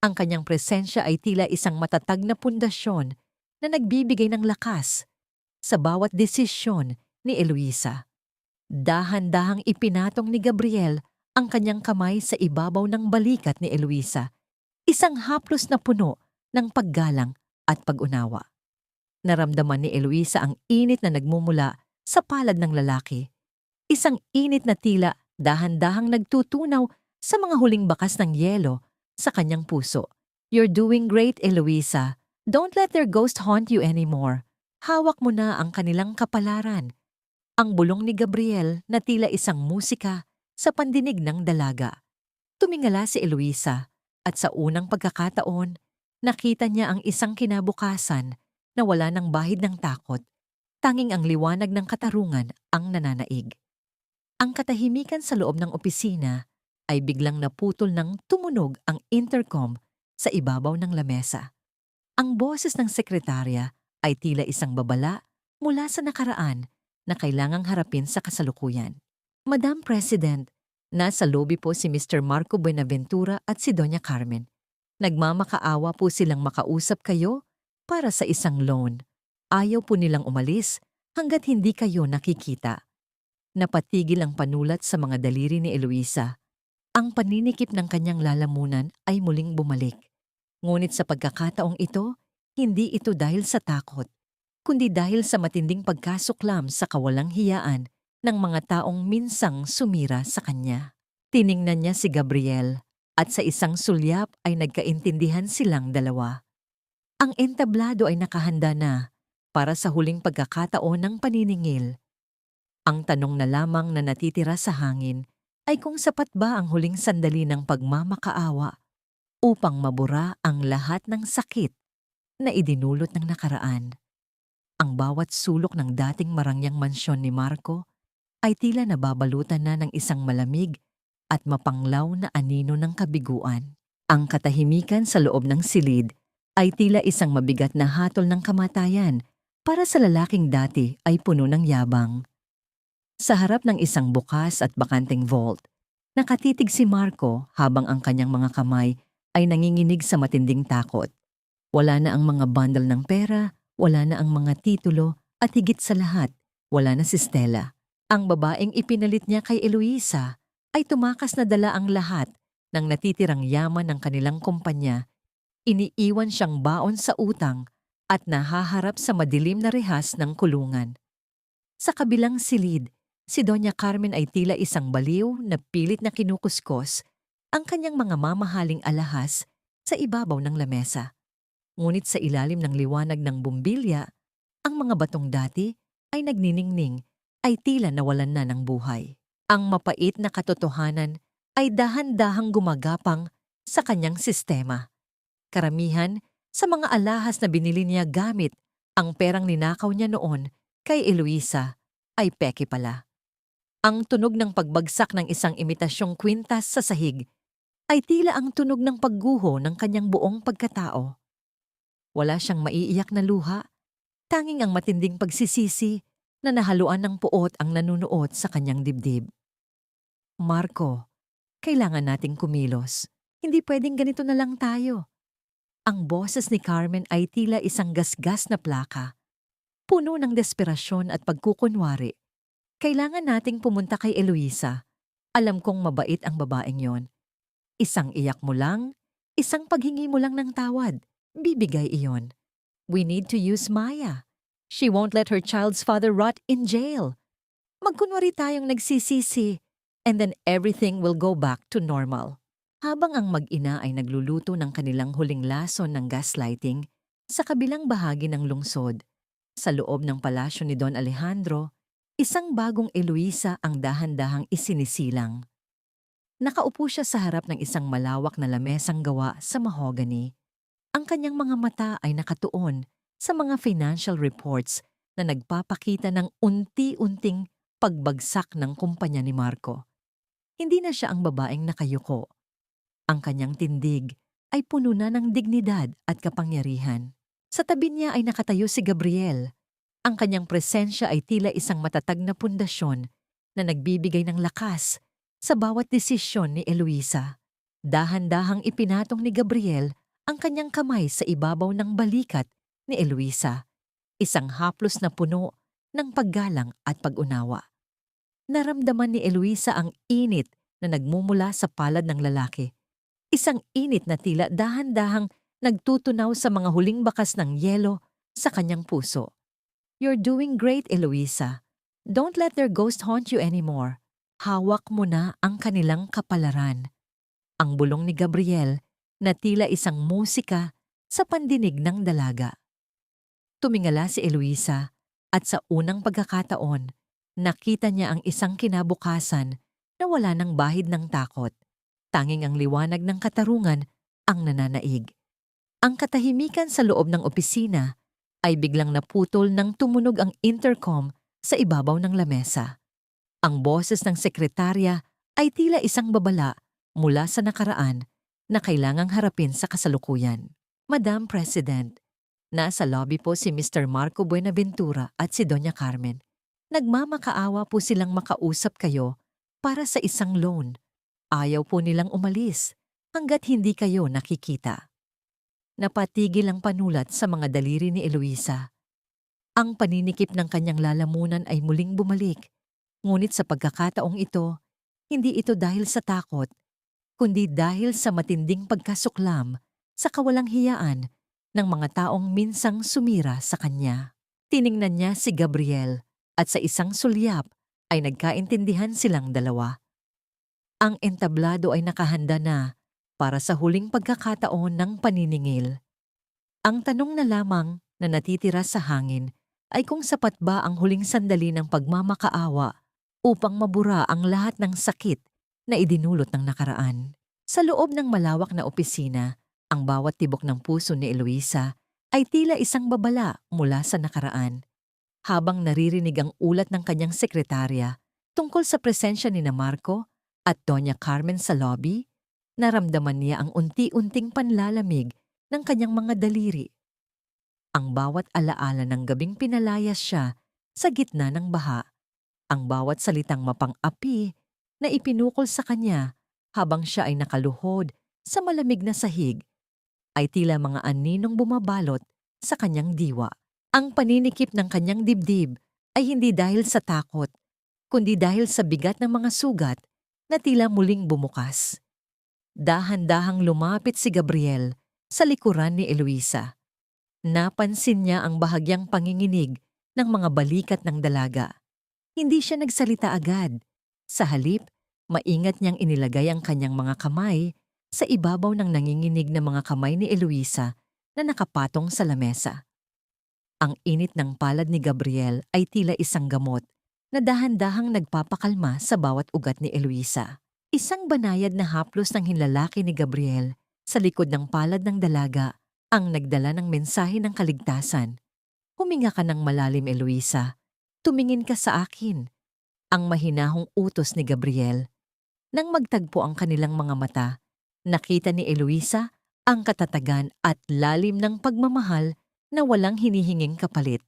Ang kanyang presensya ay tila isang matatag na pundasyon na nagbibigay ng lakas sa bawat desisyon ni Eloisa. Dahan-dahang ipinatong ni Gabriel ang kanyang kamay sa ibabaw ng balikat ni Eloisa, isang haplos na puno ng paggalang at pag-unawa. Naramdaman ni Eloisa ang init na nagmumula sa palad ng lalaki. Isang init na tila dahan-dahang nagtutunaw sa mga huling bakas ng yelo sa kanyang puso. You're doing great, Eloisa. Don't let their ghost haunt you anymore. Hawak mo na ang kanilang kapalaran. Ang bulong ni Gabriel na tila isang musika sa pandinig ng dalaga. Tumingala si Eloisa at sa unang pagkakataon, nakita niya ang isang kinabukasan na wala ng bahid ng takot, tanging ang liwanag ng katarungan ang nananaig. Ang katahimikan sa loob ng opisina ay biglang naputol ng tumunog ang intercom sa ibabaw ng lamesa. Ang boses ng sekretarya ay tila isang babala mula sa nakaraan na kailangang harapin sa kasalukuyan. Madam President, nasa lobby po si Mr. Marco Buenaventura at si Doña Carmen. Nagmamakaawa po silang makausap kayo para sa isang loan. Ayaw po nilang umalis hanggat hindi kayo nakikita. Napatigil ang panulat sa mga daliri ni Eloisa. Ang paninikip ng kanyang lalamunan ay muling bumalik. Ngunit sa pagkakataong ito, hindi ito dahil sa takot, kundi dahil sa matinding pagkasuklam sa kawalang hiyaan ng mga taong minsang sumira sa kanya. Tiningnan niya si Gabriel at sa isang sulyap ay nagkaintindihan silang dalawa. Ang entablado ay nakahanda na para sa huling pagkakataon ng paniningil. Ang tanong na lamang na natitira sa hangin ay kung sapat ba ang huling sandali ng pagmamakaawa upang mabura ang lahat ng sakit na idinulot ng nakaraan. Ang bawat sulok ng dating marangyang mansyon ni Marco ay tila nababalutan na ng isang malamig at mapanglaw na anino ng kabiguan. Ang katahimikan sa loob ng silid ay tila isang mabigat na hatol ng kamatayan para sa lalaking dati ay puno ng yabang. Sa harap ng isang bukas at bakanteng vault, nakatitig si Marco habang ang kanyang mga kamay ay nanginginig sa matinding takot. Wala na ang mga bundle ng pera, wala na ang mga titulo, at higit sa lahat, wala na si Stella. Ang babaeng ipinalit niya kay Eloisa ay tumakas na dala ang lahat ng natitirang yaman ng kanilang kumpanya. Iniiwan siyang baon sa utang at nahaharap sa madilim na rehas ng kulungan. Sa kabilang silid, si Doña Carmen ay tila isang baliw na pilit na kinukuskos ang kanyang mga mamahaling alahas sa ibabaw ng lamesa. Ngunit sa ilalim ng liwanag ng bumbilya, ang mga batong dati ay nagniningning ay tila nawalan na ng buhay. Ang mapait na katotohanan ay dahan-dahang gumagapang sa kanyang sistema. Karamihan sa mga alahas na binili niya gamit ang perang ninakaw niya noon kay Eloisa ay peke pala. Ang tunog ng pagbagsak ng isang imitasyong kwintas sa sahig ay tila ang tunog ng pagguho ng kanyang buong pagkatao. Wala siyang maiiyak na luha, tanging ang matinding pagsisisi na nahaluan ng puot ang nanunuot sa kanyang dibdib. Marco, kailangan nating kumilos. Hindi pwedeng ganito na lang tayo. Ang boses ni Carmen ay tila isang gasgas na plaka, puno ng desperasyon at pagkukunwari. Kailangan nating pumunta kay Eloisa. Alam kong mabait ang babaeng yon. Isang iyak mo lang, isang paghingi mo lang ng tawad. Bibigay iyon. We need to use Maya. She won't let her child's father rot in jail. Magkunwari tayong nagsisisi, and then everything will go back to normal. Habang ang mag-ina ay nagluluto ng kanilang huling lason ng gaslighting sa kabilang bahagi ng lungsod, sa loob ng palasyo ni Don Alejandro, isang bagong Eloisa ang dahan-dahang isinisilang. Nakaupo siya sa harap ng isang malawak na lamesang gawa sa mahogany. Ang kanyang mga mata ay nakatuon sa mga financial reports na nagpapakita ng unti-unting pagbagsak ng kumpanya ni Marco. Hindi na siya ang babaeng nakayuko. Ang kanyang tindig ay puno na ng dignidad at kapangyarihan. Sa tabi niya ay nakatayo si Gabriel. Ang kanyang presensya ay tila isang matatag na pundasyon na nagbibigay ng lakas sa bawat desisyon ni Eloisa. Dahan-dahang ipinatong ni Gabriel ang kanyang kamay sa ibabaw ng balikat ni Eloisa, isang haplos na puno ng paggalang at pag-unawa. Naramdaman ni Eloisa ang init na nagmumula sa palad ng lalaki. Isang init na tila dahan-dahang nagtutunaw sa mga huling bakas ng yelo sa kanyang puso. You're doing great, Eloisa. Don't let their ghost haunt you anymore. Hawak mo na ang kanilang kapalaran. Ang bulong ni Gabriel na tila isang musika sa pandinig ng dalaga. Tumingala si Eloisa at sa unang pagkakataon, nakita niya ang isang kinabukasan na wala ng bahid ng takot. Tanging ang liwanag ng katarungan ang nananaig. Ang katahimikan sa loob ng opisina ay biglang naputol nang tumunog ang intercom sa ibabaw ng lamesa. Ang boses ng sekretarya ay tila isang babala mula sa nakaraan na kailangang harapin sa kasalukuyan. Madam President, nasa lobby po si Mr. Marco Buenaventura at si Doña Carmen. Nagmamakaawa po silang makausap kayo para sa isang loan. Ayaw po nilang umalis hanggat hindi kayo nakikita. Napatigil ang panulat sa mga daliri ni Eloisa. Ang paninikip ng kanyang lalamunan ay muling bumalik. Ngunit sa pagkakataong ito, hindi ito dahil sa takot, kundi dahil sa matinding pagkasuklam sa kawalang hiyaan ng mga taong minsang sumira sa kanya. Tiningnan niya si Gabriel at sa isang sulyap ay nagkaintindihan silang dalawa. Ang entablado ay nakahanda na para sa huling pagkakataon ng paniningil. Ang tanong na lamang na natitira sa hangin ay kung sapat ba ang huling sandali ng pagmamakaawa upang mabura ang lahat ng sakit na idinulot ng nakaraan. Sa loob ng malawak na opisina, ang bawat tibok ng puso ni Eloisa ay tila isang babala mula sa nakaraan. Habang naririnig ang ulat ng kanyang sekretarya tungkol sa presensya ni Marco at Doña Carmen sa lobby, naramdaman niya ang unti-unting panlalamig ng kanyang mga daliri. Ang bawat alaala ng gabing pinalayas siya sa gitna ng baha, ang bawat salitang mapang-api na ipinukol sa kanya habang siya ay nakaluhod sa malamig na sahig, ay tila mga aninong bumabalot sa kanyang diwa. Ang paninikip ng kanyang dibdib ay hindi dahil sa takot, kundi dahil sa bigat ng mga sugat na tila muling bumukas. Dahan-dahang lumapit si Gabriel sa likuran ni Eloisa. Napansin niya ang bahagyang panginginig ng mga balikat ng dalaga. Hindi siya nagsalita agad. Sa halip, maingat niyang inilagay ang kanyang mga kamay sa ibabaw ng nanginginig na mga kamay ni Eloisa na nakapatong sa lamesa. Ang init ng palad ni Gabriel ay tila isang gamot na dahan-dahang nagpapakalma sa bawat ugat ni Eloisa. Isang banayad na haplos ng hinlalaki ni Gabriel sa likod ng palad ng dalaga ang nagdala ng mensahe ng kaligtasan. Huminga ka ng malalim, Eloisa. Tumingin ka sa akin. Ang mahinahong utos ni Gabriel. Nang magtagpo ang kanilang mga mata, nakita ni Eloisa ang katatagan at lalim ng pagmamahal na walang hinihinging kapalit.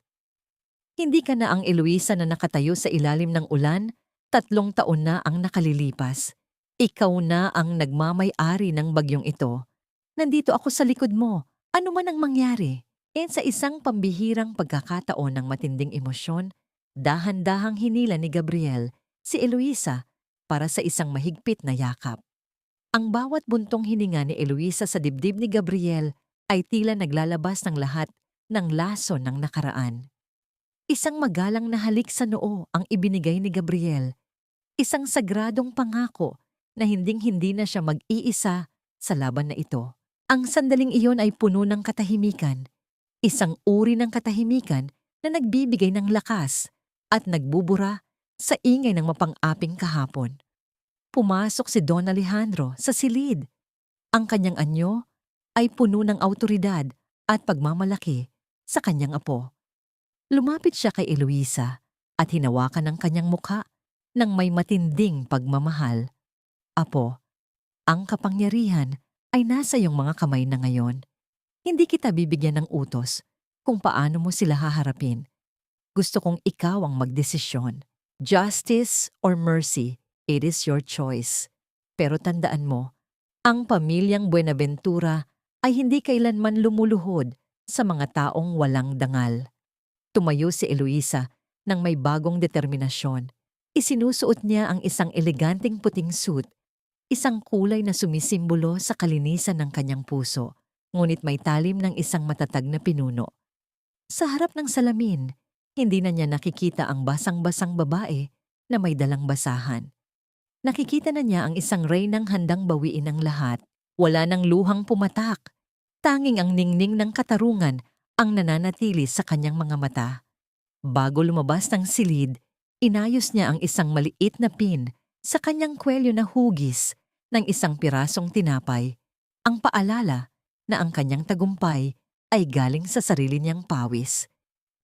Hindi ka na ang Eloisa na nakatayo sa ilalim ng ulan, 3 taon na ang nakalilipas. Ikaw na ang nagmamay-ari ng bagyong ito. Nandito ako sa likod mo. Ano man ang mangyari. Sa isang pambihirang pagkakataon ng matinding emosyon, dahan-dahang hinila ni Gabriel si Eloisa para sa isang mahigpit na yakap. Ang bawat buntong hininga ni Eloisa sa dibdib ni Gabriel ay tila naglalabas ng lahat ng laso ng nakaraan. Isang magalang na halik sa noo ang ibinigay ni Gabriel, isang sagradong pangako na hinding-hindi na siya mag-iisa sa laban na ito. Ang sandaling iyon ay puno ng katahimikan, isang uri ng katahimikan na nagbibigay ng lakas at nagbubura sa ingay ng mapang-aping kahapon. Pumasok si Don Alejandro sa silid. Ang kanyang anyo ay puno ng awtoridad at pagmamalaki sa kanyang apo. Lumapit siya kay Eloisa at hinawakan ang kanyang mukha ng may matinding pagmamahal. Apo, ang kapangyarihan ay nasa iyong mga kamay na ngayon. Hindi kita bibigyan ng utos kung paano mo sila haharapin. Gusto kong ikaw ang magdesisyon. Justice or mercy, it is your choice. Pero tandaan mo, ang pamilyang Buenaventura ay hindi kailanman lumuluhod sa mga taong walang dangal. Tumayo si Eloisa ng may bagong determinasyon. Isinusuot niya ang isang eleganteng puting suit, isang kulay na sumisimbolo sa kalinisan ng kanyang puso, ngunit may talim ng isang matatag na pinuno. Sa harap ng salamin, hindi na niya nakikita ang basang-basang babae na may dalang basahan. Nakikita na niya ang isang reynang handang bawiin ang lahat. Wala nang luhang pumatak. Tanging ang ningning ng katarungan ang nananatili sa kanyang mga mata. Bago lumabas ng silid, inayos niya ang isang maliit na pin sa kanyang kwelyo na hugis ng isang pirasong tinapay, ang paalala na ang kanyang tagumpay ay galing sa sarili niyang pawis.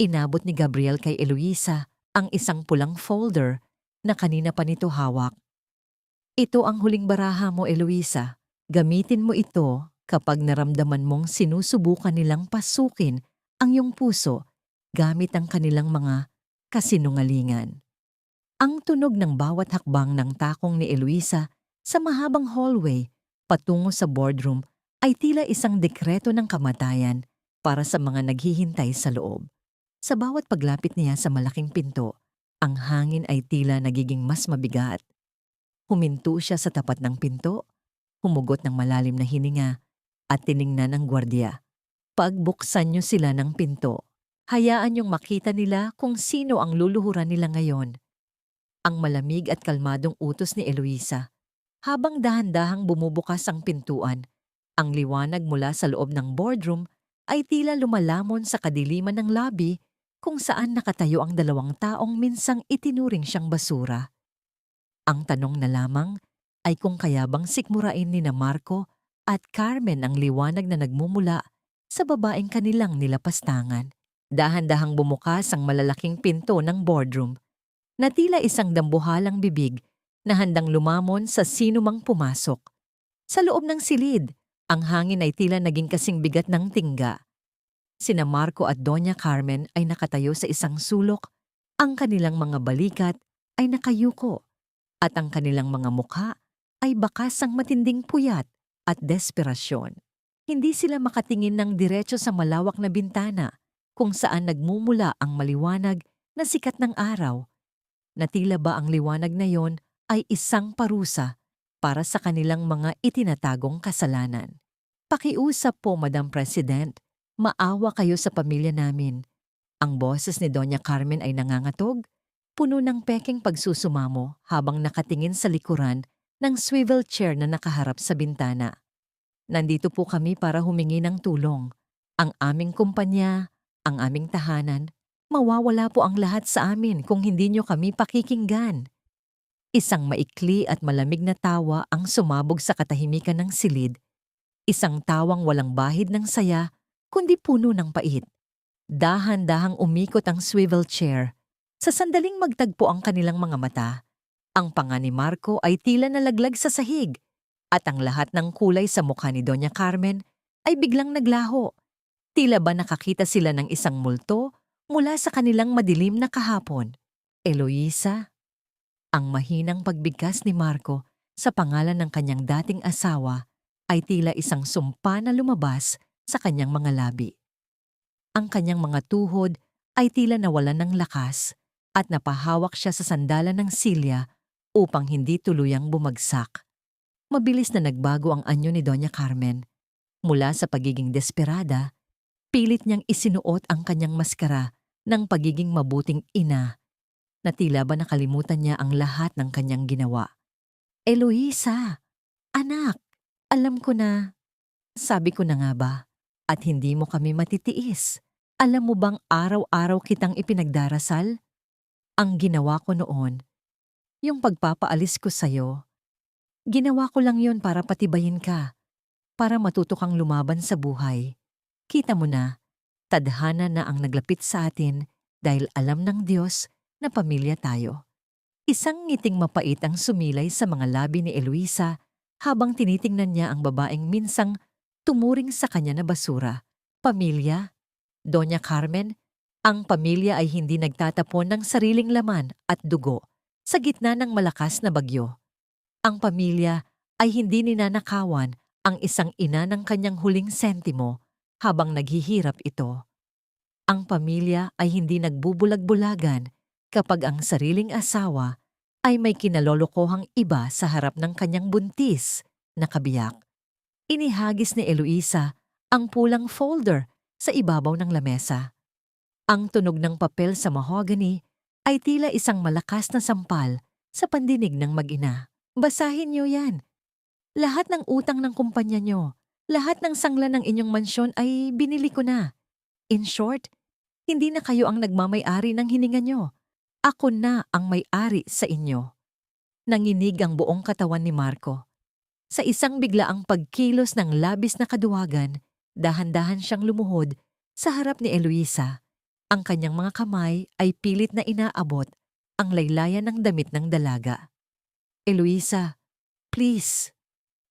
Inabot ni Gabriel kay Eloisa ang isang pulang folder na kanina pa nito hawak. Ito ang huling baraha mo, Eloisa. Gamitin mo ito kapag naramdaman mong sinusubukan nilang pasukin ang iyong puso gamit ang kanilang mga kasinungalingan. Ang tunog ng bawat hakbang ng takong ni Eloisa sa mahabang hallway patungo sa boardroom ay tila isang dekreto ng kamatayan para sa mga naghihintay sa loob. Sa bawat paglapit niya sa malaking pinto, ang hangin ay tila nagiging mas mabigat. Huminto siya sa tapat ng pinto, humugot ng malalim na hininga at tiningnan ang gwardiya. Pagbuksan niyo sila ng pinto, hayaan niyong makita nila kung sino ang luluhuran nila ngayon. Ang malamig at kalmadong utos ni Eloisa. Habang dahan-dahang bumubukas ang pintuan, ang liwanag mula sa loob ng boardroom ay tila lumalamon sa kadiliman ng lobby kung saan nakatayo ang dalawang taong minsang itinuring siyang basura. Ang tanong na lamang ay kung kaya bang sikmurain ni na Marco at Carmen ang liwanag na nagmumula sa babaeng kanilang nilapastangan. Dahan-dahang bumukas ang malalaking pinto ng boardroom na tila isang dambuhalang bibig na handang lumamon sa sinumang pumasok. Sa loob ng silid, ang hangin ay tila naging kasing bigat ng tingga. Sina Marco at Doña Carmen ay nakatayo sa isang sulok, ang kanilang mga balikat ay nakayuko, at ang kanilang mga mukha ay bakas ang matinding puyat at desperasyon. Hindi sila makatingin ng diretso sa malawak na bintana kung saan nagmumula ang maliwanag na sikat ng araw, na tila ba ang liwanag na yon ay isang parusa para sa kanilang mga itinatagong kasalanan. Pakiusap po, Madam President, maawa kayo sa pamilya namin. Ang boses ni Doña Carmen ay nangangatog, puno ng peking pagsusumamo habang nakatingin sa likuran ng swivel chair na nakaharap sa bintana. Nandito po kami para humingi ng tulong. Ang aming kumpanya, ang aming tahanan, mawawala po ang lahat sa amin kung hindi niyo kami pakikinggan. Isang maikli at malamig na tawa ang sumabog sa katahimikan ng silid. Isang tawang walang bahid ng saya, kundi puno ng pait. Dahan-dahang umikot ang swivel chair. Sa sandaling magtagpo ang kanilang mga mata, ang panga ni Marco ay tila nalaglag sa sahig, at ang lahat ng kulay sa mukha ni Doña Carmen ay biglang naglaho. Tila ba nakakita sila ng isang multo mula sa kanilang madilim na kahapon. Eloisa? Ang mahinang pagbigkas ni Marco sa pangalan ng kanyang dating asawa ay tila isang sumpa na lumabas sa kanyang mga labi. Ang kanyang mga tuhod ay tila nawalan ng lakas at napahawak siya sa sandalan ng silya upang hindi tuluyang bumagsak. Mabilis na nagbago ang anyo ni Doña Carmen. Mula sa pagiging desperada, pilit niyang isinuot ang kanyang maskara ng pagiging mabuting ina na tila ba nakalimutan niya ang lahat ng kanyang ginawa. Eloisa, anak, alam ko na. Sabi ko na nga ba, at hindi mo kami matitiis. Alam mo bang araw-araw kitang ipinagdarasal? Ang ginawa ko noon, yung pagpapaalis ko sa'yo, ginawa ko lang yon para patibayin ka, para matuto kang lumaban sa buhay. Kita mo na, tadhana na ang naglapit sa atin dahil alam ng Diyos na pamilya tayo. Isang ngiting mapait ang sumilay sa mga labi ni Eloisa habang tinitingnan niya ang babaeng minsang tumuring sa kanya na basura. Pamilya? Doña Carmen, ang pamilya ay hindi nagtatapon ng sariling laman at dugo sa gitna ng malakas na bagyo. Ang pamilya ay hindi ninanakawan ang isang ina ng kanyang huling sentimo habang naghihirap ito. Ang pamilya ay hindi nagbubulag-bulagan kapag ang sariling asawa ay may kinalolokohang iba sa harap ng kanyang buntis na kabiyak. Inihagis ni Eloisa ang pulang folder sa ibabaw ng lamesa. Ang tunog ng papel sa mahogany ay tila isang malakas na sampal sa pandinig ng mag-ina. Basahin niyo yan. Lahat ng utang ng kumpanya niyo, lahat ng sangla ng inyong mansyon ay binili ko na. In short, hindi na kayo ang nagmamay-ari ng hininga niyo. Ako na ang may-ari sa inyo. Nanginig ang buong katawan ni Marco. Sa isang biglaang pagkilos ng labis na kaduwagan, dahan-dahan siyang lumuhod sa harap ni Eloisa. Ang kanyang mga kamay ay pilit na inaabot ang laylayan ng damit ng dalaga. Eloisa, please,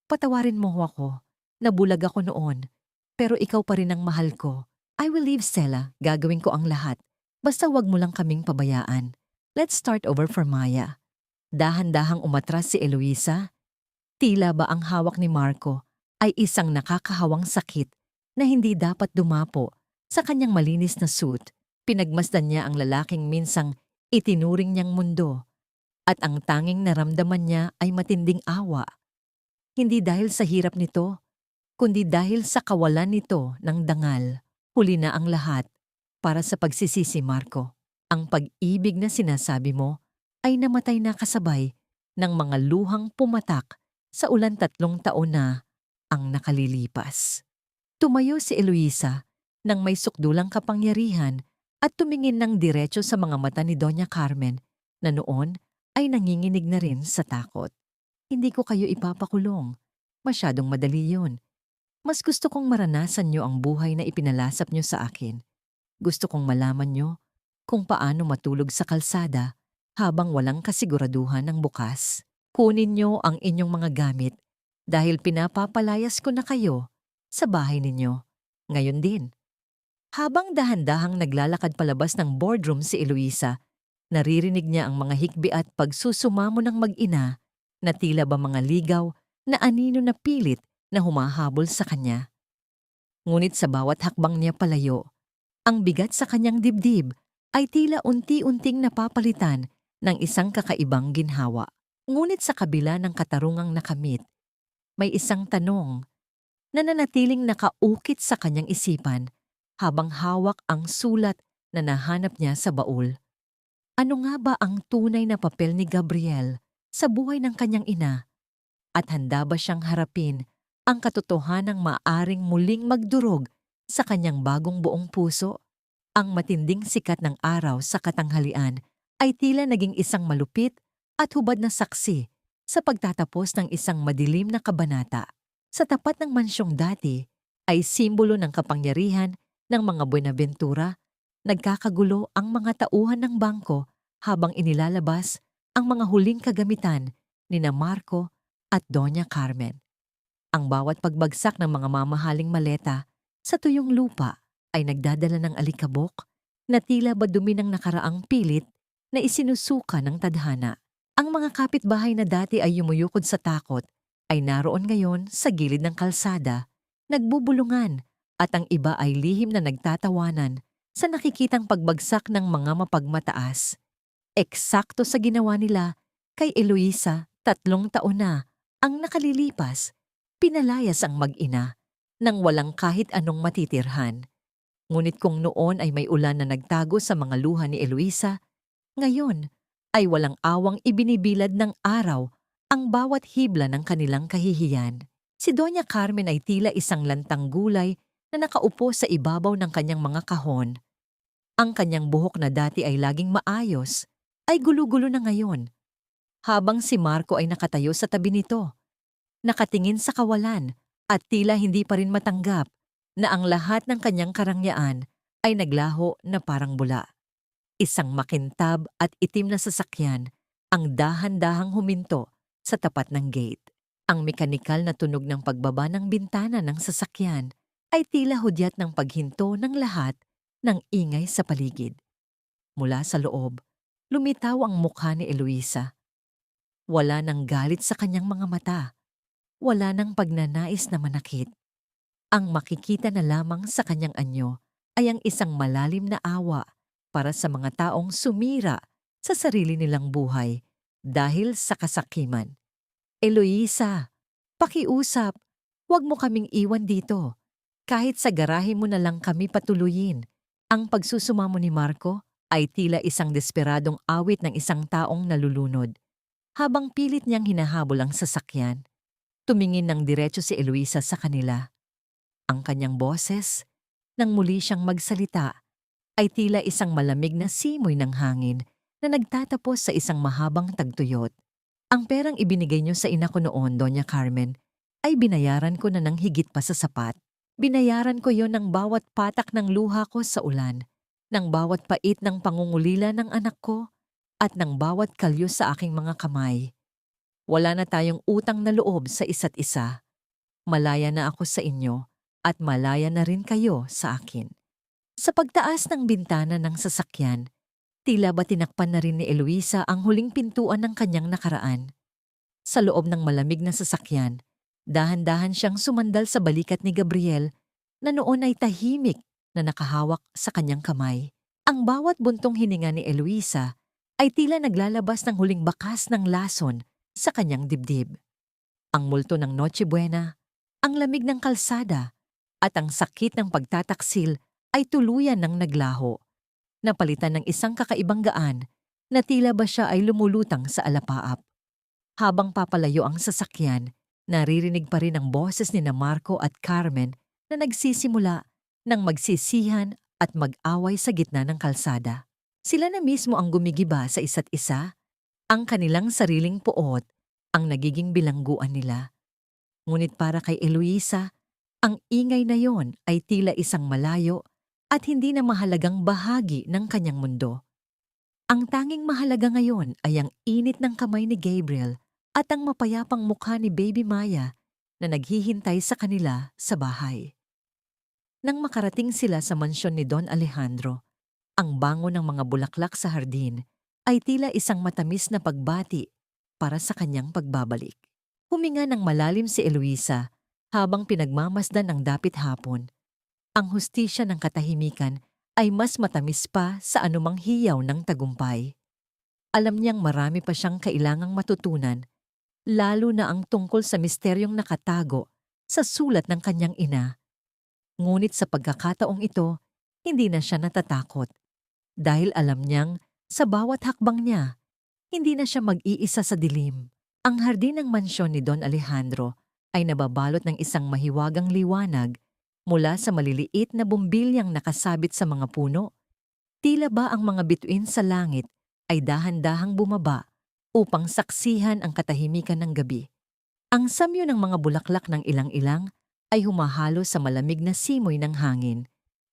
patawarin mo ako. Nabulag ako noon, pero ikaw pa rin ang mahal ko. I will leave Stella, gagawin ko ang lahat. Basta wag mo lang kaming pabayaan. Let's start over for Maya. Dahan-dahang umatras si Eloisa. Tila ba ang hawak ni Marco ay isang nakakahawang sakit na hindi dapat dumapo sa kanyang malinis na suit. Pinagmasdan niya ang lalaking minsang itinuring niyang mundo at ang tanging naramdaman niya ay matinding awa. Hindi dahil sa hirap nito, kundi dahil sa kawalan nito ng dangal. Huli na ang lahat para sa pagsisisi, Marco. Ang pag-ibig na sinasabi mo ay namatay na kasabay ng mga luhang pumatak sa ulan 3 taon na ang nakalilipas. Tumayo si Eloisa nang may sukdulang kapangyarihan at tumingin ng diretso sa mga mata ni Doña Carmen na noon ay nanginginig na rin sa takot. Hindi ko kayo ipapakulong. Masyadong madali yun. Mas gusto kong maranasan nyo ang buhay na ipinalasap nyo sa akin. Gusto kong malaman nyo kung paano matulog sa kalsada habang walang kasiguraduhan ng bukas. Kunin nyo ang inyong mga gamit dahil pinapapalayas ko na kayo sa bahay ninyo. Ngayon din. Habang dahan-dahang naglalakad palabas ng boardroom si Eloisa, naririnig niya ang mga hikbi at pagsusumamo ng mag-ina na tila ba mga ligaw na anino na pilit na humahabol sa kanya. Ngunit sa bawat hakbang niya palayo, ang bigat sa kanyang dibdib ay tila unti-unting napapalitan ng isang kakaibang ginhawa. Ngunit sa kabila ng katarungang nakamit, may isang tanong na nanatiling nakaukit sa kanyang isipan habang hawak ang sulat na nahanap niya sa baul. Ano nga ba ang tunay na papel ni Gabriel sa buhay ng kanyang ina? At handa ba siyang harapin ang katotohanang maaring muling magdurog sa kanyang bagong buong puso? Ang matinding sikat ng araw sa katanghalian ay tila naging isang malupit at hubad na saksi sa pagtatapos ng isang madilim na kabanata. Sa tapat ng mansyong dati ay simbolo ng kapangyarihan ng mga Buenaventura, nagkakagulo ang mga tauhan ng bangko habang inilalabas ang mga huling kagamitan ni na Marco at Doña Carmen. Ang bawat pagbagsak ng mga mamahaling maleta sa tuyong lupa ay nagdadala ng alikabok na tila ba dumi ng nakaraang pilit na isinusuka ng tadhana. Ang mga kapitbahay na dati ay yumuyukod sa takot ay naroon ngayon sa gilid ng kalsada, nagbubulungan at ang iba ay lihim na nagtatawanan sa nakikitang pagbagsak ng mga mapagmataas. Eksakto sa ginawa nila kay Eloisa, 3 taon na ang nakalilipas, pinalayas ang mag-ina nang walang kahit anong matitirhan. Ngunit kung noon ay may ulan na nagtago sa mga luha ni Eloisa, ngayon ay walang awang ibinibilad ng araw ang bawat hibla ng kanilang kahihiyan. Si Doña Carmen ay tila isang lantang gulay na nakaupo sa ibabaw ng kanyang mga kahon. Ang kanyang buhok na dati ay laging maayos, ay gulo-gulo na ngayon. Habang si Marco ay nakatayo sa tabi nito, nakatingin sa kawalan at tila hindi pa rin matanggap na ang lahat ng kanyang karangyaan ay naglaho na parang bula. Isang makintab at itim na sasakyan ang dahan-dahang huminto sa tapat ng gate. Ang mekanikal na tunog ng pagbaba ng bintana ng sasakyan ay tila hudyat ng paghinto ng lahat ng ingay sa paligid. Mula sa loob, lumitaw ang mukha ni Eloisa. Wala nang galit sa kanyang mga mata. Wala nang pagnanais na manakit. Ang makikita na lamang sa kanyang anyo ay ang isang malalim na awa para sa mga taong sumira sa sarili nilang buhay dahil sa kasakiman. Eloisa, pakiusap, huwag mo kaming iwan dito. Kahit sa garahe mo na lang kami patuluyin. Ang pagsusumamo ni Marco ay tila isang desperadong awit ng isang taong nalulunod. Habang pilit niyang hinahabol ang sasakyan, tumingin ng diretso si Eloisa sa kanila. Ang kanyang boses, nang muli siyang magsalita, ay tila isang malamig na simoy ng hangin na nagtatapos sa isang mahabang tagtuyot. Ang perang ibinigay niyo sa ina ko noon, Doña Carmen, ay binayaran ko na ng higit pa sa sapat. Binayaran ko yon ng bawat patak ng luha ko sa ulan, ng bawat pait ng pangungulila ng anak ko, at ng bawat kalyo sa aking mga kamay. Wala na tayong utang na loob sa isa't isa. Malaya na ako sa inyo at malaya na rin kayo sa akin. Sa pagtaas ng bintana ng sasakyan, tila ba tinakpan na rin ni Eloisa ang huling pintuan ng kanyang nakaraan. Sa loob ng malamig na sasakyan, dahan-dahan siyang sumandal sa balikat ni Gabriel na noon ay tahimik na nakahawak sa kanyang kamay. Ang bawat buntong hininga ni Eloisa ay tila naglalabas ng huling bakas ng lason sa kanyang dibdib. Ang multo ng Noche Buena, ang lamig ng kalsada, at ang sakit ng pagtataksil ay tuluyan ng naglaho, napalitan ng isang kakaibang gaan na tila ba siya ay lumulutang sa alapaap. Habang papalayo ang sasakyan, naririnig pa rin ang boses ni Marco at Carmen na nagsisimula ng magsisihan at mag-away sa gitna ng kalsada. Sila na mismo ang gumigiba sa isa't isa, ang kanilang sariling puot, ang nagiging bilangguan nila. Ngunit para kay Eloisa, ang ingay na yon ay tila isang malayo at hindi na mahalagang bahagi ng kanyang mundo. Ang tanging mahalaga ngayon ay ang init ng kamay ni Gabriel at ang mapayapang mukha ni Baby Maya na naghihintay sa kanila sa bahay. Nang makarating sila sa mansyon ni Don Alejandro, ang bango ng mga bulaklak sa hardin ay tila isang matamis na pagbati para sa kanyang pagbabalik. Huminga ng malalim si Eloisa habang pinagmamasdan ang dapit hapon. Ang hustisya ng katahimikan ay mas matamis pa sa anumang hiyaw ng tagumpay. Alam niyang marami pa siyang kailangang matutunan, lalo na ang tungkol sa misteryong nakatago sa sulat ng kanyang ina. Ngunit sa pagkakataong ito, hindi na siya natatakot. Dahil alam niyang sa bawat hakbang niya, hindi na siya mag-iisa sa dilim. Ang hardin ng mansyon ni Don Alejandro ay nababalot ng isang mahiwagang liwanag mula sa maliliit na bumbilyang nakasabit sa mga puno. Tila ba ang mga bituin sa langit ay dahan-dahang bumaba upang saksihan ang katahimikan ng gabi. Ang samyo ng mga bulaklak ng ilang-ilang ay humahalo sa malamig na simoy ng hangin,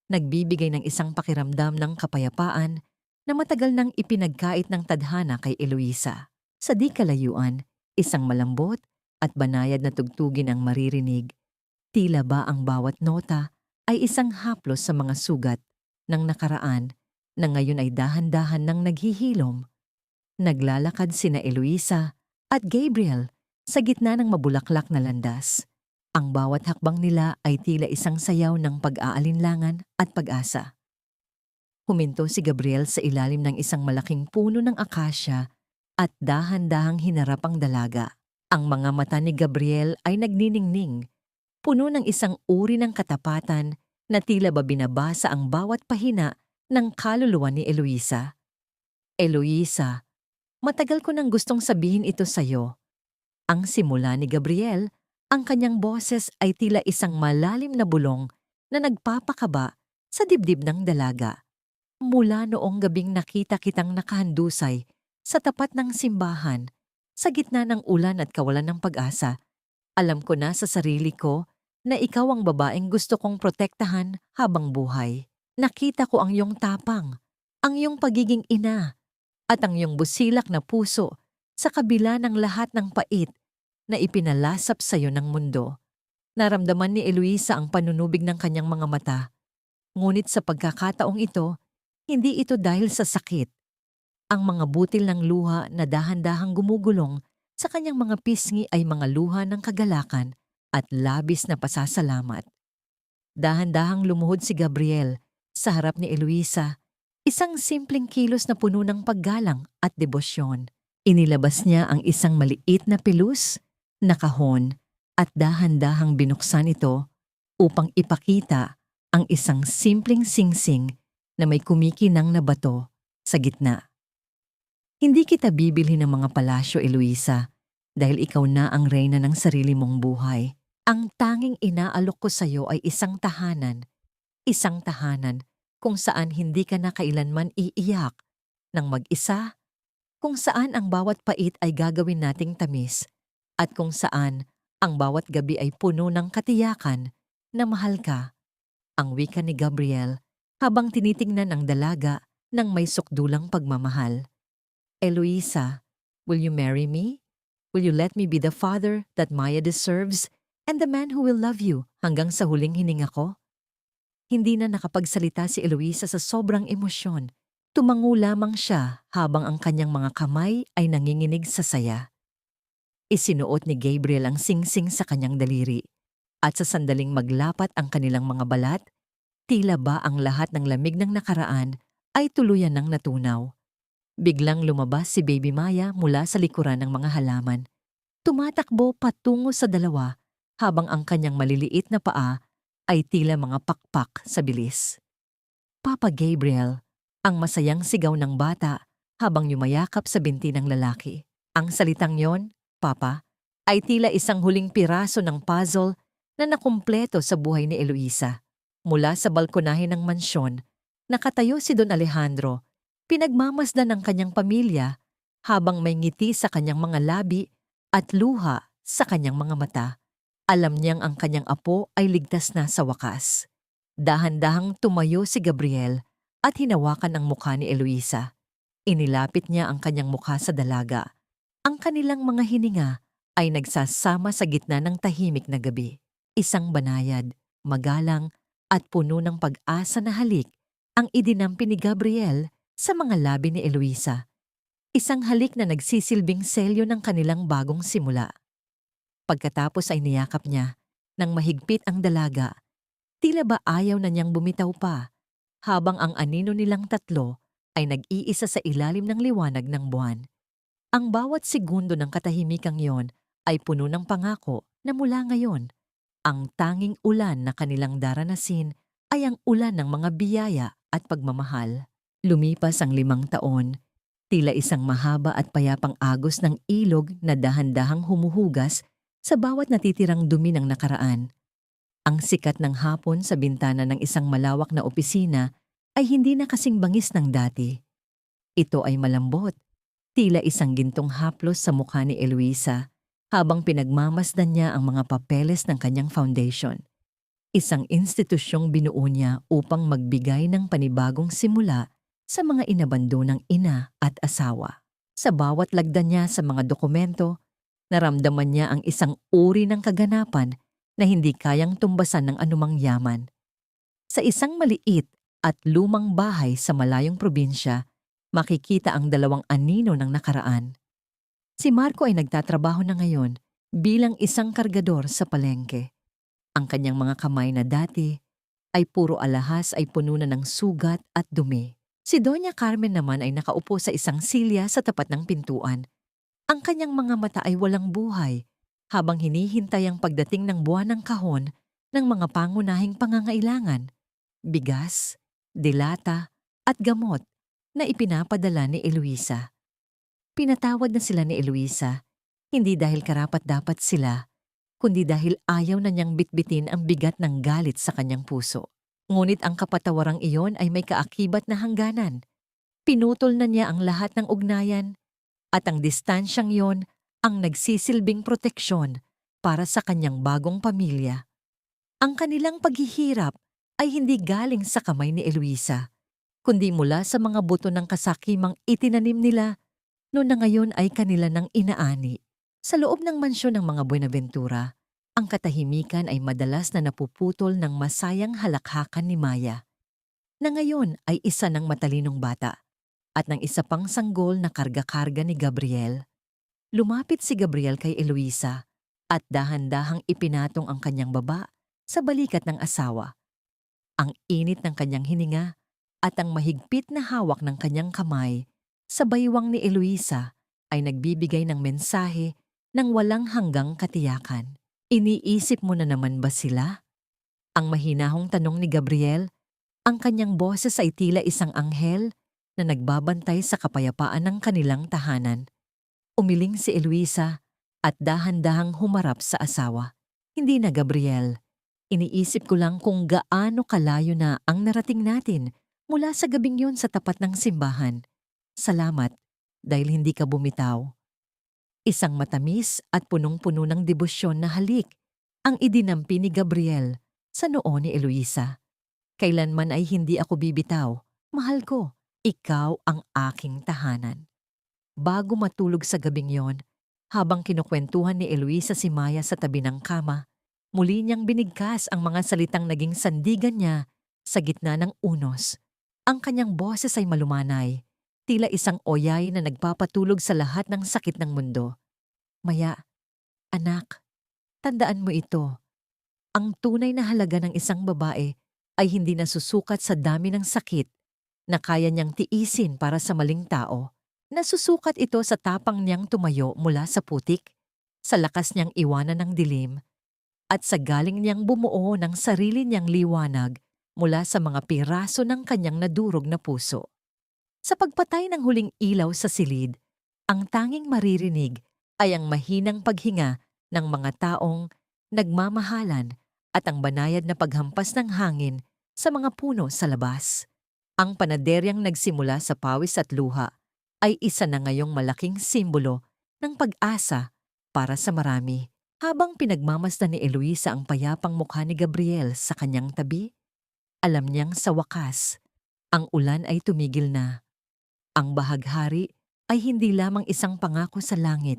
nagbibigay ng isang pakiramdam ng kapayapaan na matagal nang ipinagkait ng tadhana kay Eloisa. Sa di kalayuan, isang malambot at banayad na tugtugin ang maririnig. Tila ba ang bawat nota ay isang haplos sa mga sugat ng nakaraan na ngayon ay dahan-dahan nang naghihilom. Naglalakad sina Eloisa at Gabriel sa gitna ng mabulaklak na landas. Ang bawat hakbang nila ay tila isang sayaw ng pag-aalinlangan at pag-asa. Huminto si Gabriel sa ilalim ng isang malaking puno ng akasya at dahan-dahang hinarap ang dalaga. Ang mga mata ni Gabriel ay nagniningning, puno ng isang uri ng katapatan na tila ba binabasa ang bawat pahina ng kaluluwa ni Eloisa. Eloisa, matagal ko nang gustong sabihin ito sa'yo. Ang simula ni Gabriel, ang kanyang boses ay tila isang malalim na bulong na nagpapakaba sa dibdib ng dalaga. Mula noong gabing nakita kitang nakahandusay sa tapat ng simbahan, sa gitna ng ulan at kawalan ng pag-asa, alam ko na sa sarili ko na ikaw ang babaeng gusto kong protektahan habang buhay. Nakita ko ang iyong tapang, ang iyong pagiging ina, at ang iyong busilak na puso sa kabila ng lahat ng pait na ipinalasap sa iyo ng mundo. Naramdaman ni Eloisa ang panunubig ng kanyang mga mata. Ngunit sa pagkakataong ito, hindi ito dahil sa sakit. Ang mga butil ng luha na dahan-dahang gumugulong sa kanyang mga pisngi ay mga luha ng kagalakan at labis na pasasalamat. Dahan-dahang lumuhod si Gabriel sa harap ni Eloisa, isang simpleng kilos na puno ng paggalang at debosyon. Inilabas niya ang isang maliit na pilus na kahon at dahan-dahang binuksan ito upang ipakita ang isang simpleng singsing na may kumikinang na bato sa gitna. Hindi kita bibili ng mga palasyo, Eloisa, dahil ikaw na ang reyna ng sarili mong buhay. Ang tanging inaalok ko sa iyo ay isang tahanan kung saan hindi ka na kailanman iiyak ng mag-isa, kung saan ang bawat pait ay gagawin nating tamis, at kung saan ang bawat gabi ay puno ng katiyakan na mahal ka. Ang wika ni Gabriel habang tinitingnan ang dalaga ng may sukdulang pagmamahal. Eloisa, will you marry me? Will you let me be the father that Maya deserves and the man who will love you hanggang sa huling hininga ko? Hindi na nakapagsalita si Eloisa sa sobrang emosyon. Tumango lamang siya habang ang kanyang mga kamay ay nanginginig sa saya. Isinuot ni Gabriel ang singsing sa kanyang daliri at sa sandaling maglapat ang kanilang mga balat, tila ba ang lahat ng lamig ng nakaraan ay tuluyan ng natunaw. Biglang lumabas si Baby Maya mula sa likuran ng mga halaman. Tumatakbo patungo sa dalawa habang ang kanyang maliliit na paa ay tila mga pakpak sa bilis. Papa Gabriel, ang masayang sigaw ng bata habang yumayakap sa binti ng lalaki. Ang salitang yon, Papa, ay tila isang huling piraso ng puzzle na nakumpleto sa buhay ni Eloisa. Mula sa balkonahe ng mansyon, nakatayo si Don Alejandro, pinagmamasdan ng kanyang pamilya habang may ngiti sa kanyang mga labi at luha sa kanyang mga mata. Alam niyang ang kanyang apo ay ligtas na sa wakas. Dahan-dahang tumayo si Gabriel at hinawakan ang mukha ni Eloisa. Inilapit niya ang kanyang mukha sa dalaga. Ang kanilang mga hininga ay nagsasama sa gitna ng tahimik na gabi. Isang banayad, magalang at puno ng pag-asa na halik ang idinampi ni Gabriel sa mga labi ni Eloisa. Isang halik na nagsisilbing selyo ng kanilang bagong simula. Pagkatapos ay niyakap niya nang mahigpit ang dalaga. Tila ba ayaw na niyang bumitaw pa, habang ang anino nilang tatlo ay nag-iisa sa ilalim ng liwanag ng buwan. Ang bawat segundo ng katahimikang yon ay puno ng pangako na mula ngayon, ang tanging ulan na kanilang daranasin ay ang ulan ng mga biyaya at pagmamahal. Lumipas ang 5 taon, tila isang mahaba at payapang agos ng ilog na dahan-dahang humuhugas sa bawat natitirang dumi ng nakaraan. Ang sikat ng hapon sa bintana ng isang malawak na opisina ay hindi na kasing bangis ng dati. Ito ay malambot, tila isang gintong haplos sa mukha ni Eloisa habang pinagmamasdan niya ang mga papeles ng kanyang foundation. Isang institusyong binuo niya upang magbigay ng panibagong simula sa mga inabandonang ina at asawa. Sa bawat lagda niya sa mga dokumento, naramdaman niya ang isang uri ng kaganapan na hindi kayang tumbasan ng anumang yaman. Sa isang maliit at lumang bahay sa malayong probinsya, Makikita ang dalawang anino ng nakaraan. Si Marco ay nagtatrabaho na ngayon bilang isang kargador sa palengke. Ang kanyang mga kamay na dati ay puro alahas ay puno na ng sugat at dumi. Si Doña Carmen naman ay nakaupo sa isang silya sa tapat ng pintuan. Ang kanyang mga mata ay walang buhay habang hinihintay ang pagdating ng buwan ng kahon ng mga pangunahing pangangailangan, bigas, dilata at gamot na ipinapadala ni Eloisa. Pinatawad na sila ni Eloisa, hindi dahil karapat-dapat sila, kundi dahil ayaw na niyang bitbitin ang bigat ng galit sa kanyang puso. Ngunit ang kapatawarang iyon ay may kaakibat na hangganan. Pinutol na niya ang lahat ng ugnayan at ang distansyang iyon ang nagsisilbing proteksyon para sa kanyang bagong pamilya. Ang kanilang paghihirap ay hindi galing sa kamay ni Eloisa, kundi mula sa mga buto ng kasakimang itinanim nila noon na ngayon ay kanila ng inaani. Sa loob ng mansyon ng mga Buenaventura, ang katahimikan ay madalas na napuputol ng masayang halakhakan ni Maya, na ngayon ay isa ng matalinong bata, at ng isa pang sanggol na karga-karga ni Gabriel. Lumapit si Gabriel kay Eloisa at dahan-dahang ipinatong ang kanyang baba sa balikat ng asawa. Ang init ng kanyang hininga at ang mahigpit na hawak ng kanyang kamay sa baywang ni Eloisa ay nagbibigay ng mensahe ng walang hanggang katiyakan. Iniisip mo na naman ba sila? Ang mahinahong tanong ni Gabriel, ang kanyang boses ay tila isang anghel na nagbabantay sa kapayapaan ng kanilang tahanan. Umiling si Eloisa at dahan-dahang humarap sa asawa. Hindi na, Gabriel. Iniisip ko lang kung gaano kalayo na ang narating natin mula sa gabing yun sa tapat ng simbahan. Salamat dahil hindi ka bumitaw. Isang matamis at punong-puno ng debosyon na halik ang idinampi ni Gabriel sa noo ni Eloisa. Kailanman ay hindi ako bibitaw. Mahal ko, ikaw ang aking tahanan. Bago matulog sa gabing yon, habang kinukwentuhan ni Eloisa si Maya sa tabi ng kama, muli niyang binigkas ang mga salitang naging sandigan niya sa gitna ng unos. Ang kanyang boses ay malumanay, tila isang oyay na nagpapatulog sa lahat ng sakit ng mundo. Maya, anak, tandaan mo ito. Ang tunay na halaga ng isang babae ay hindi nasusukat sa dami ng sakit na kaya niyang tiisin para sa maling tao. Nasusukat ito sa tapang niyang tumayo mula sa putik, sa lakas niyang iwanan ng dilim, at sa galing niyang bumuo ng sarili niyang liwanag mula sa mga piraso ng kanyang nadurog na puso. Sa pagpatay ng huling ilaw sa silid, ang tanging maririnig ay ang mahinang paghinga ng mga taong nagmamahalan at ang banayad na paghampas ng hangin sa mga puno sa labas. Ang panaderyang nagsimula sa pawis at luha ay isa na ngayong malaking simbolo ng pag-asa para sa marami. Habang pinagmamasdan ni Eloisa ang payapang mukha ni Gabriel sa kanyang tabi, alam niyang sa wakas, ang ulan ay tumigil na. Ang bahaghari ay hindi lamang isang pangako sa langit,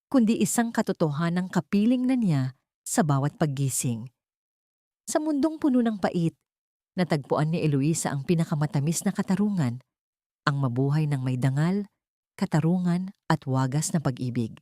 kundi isang katotohanang kapiling na niya sa bawat paggising. Sa mundong puno ng pait, natagpuan ni Eloisa ang pinakamatamis na katarungan, ang mabuhay ng may dangal, katarungan at wagas na pag-ibig.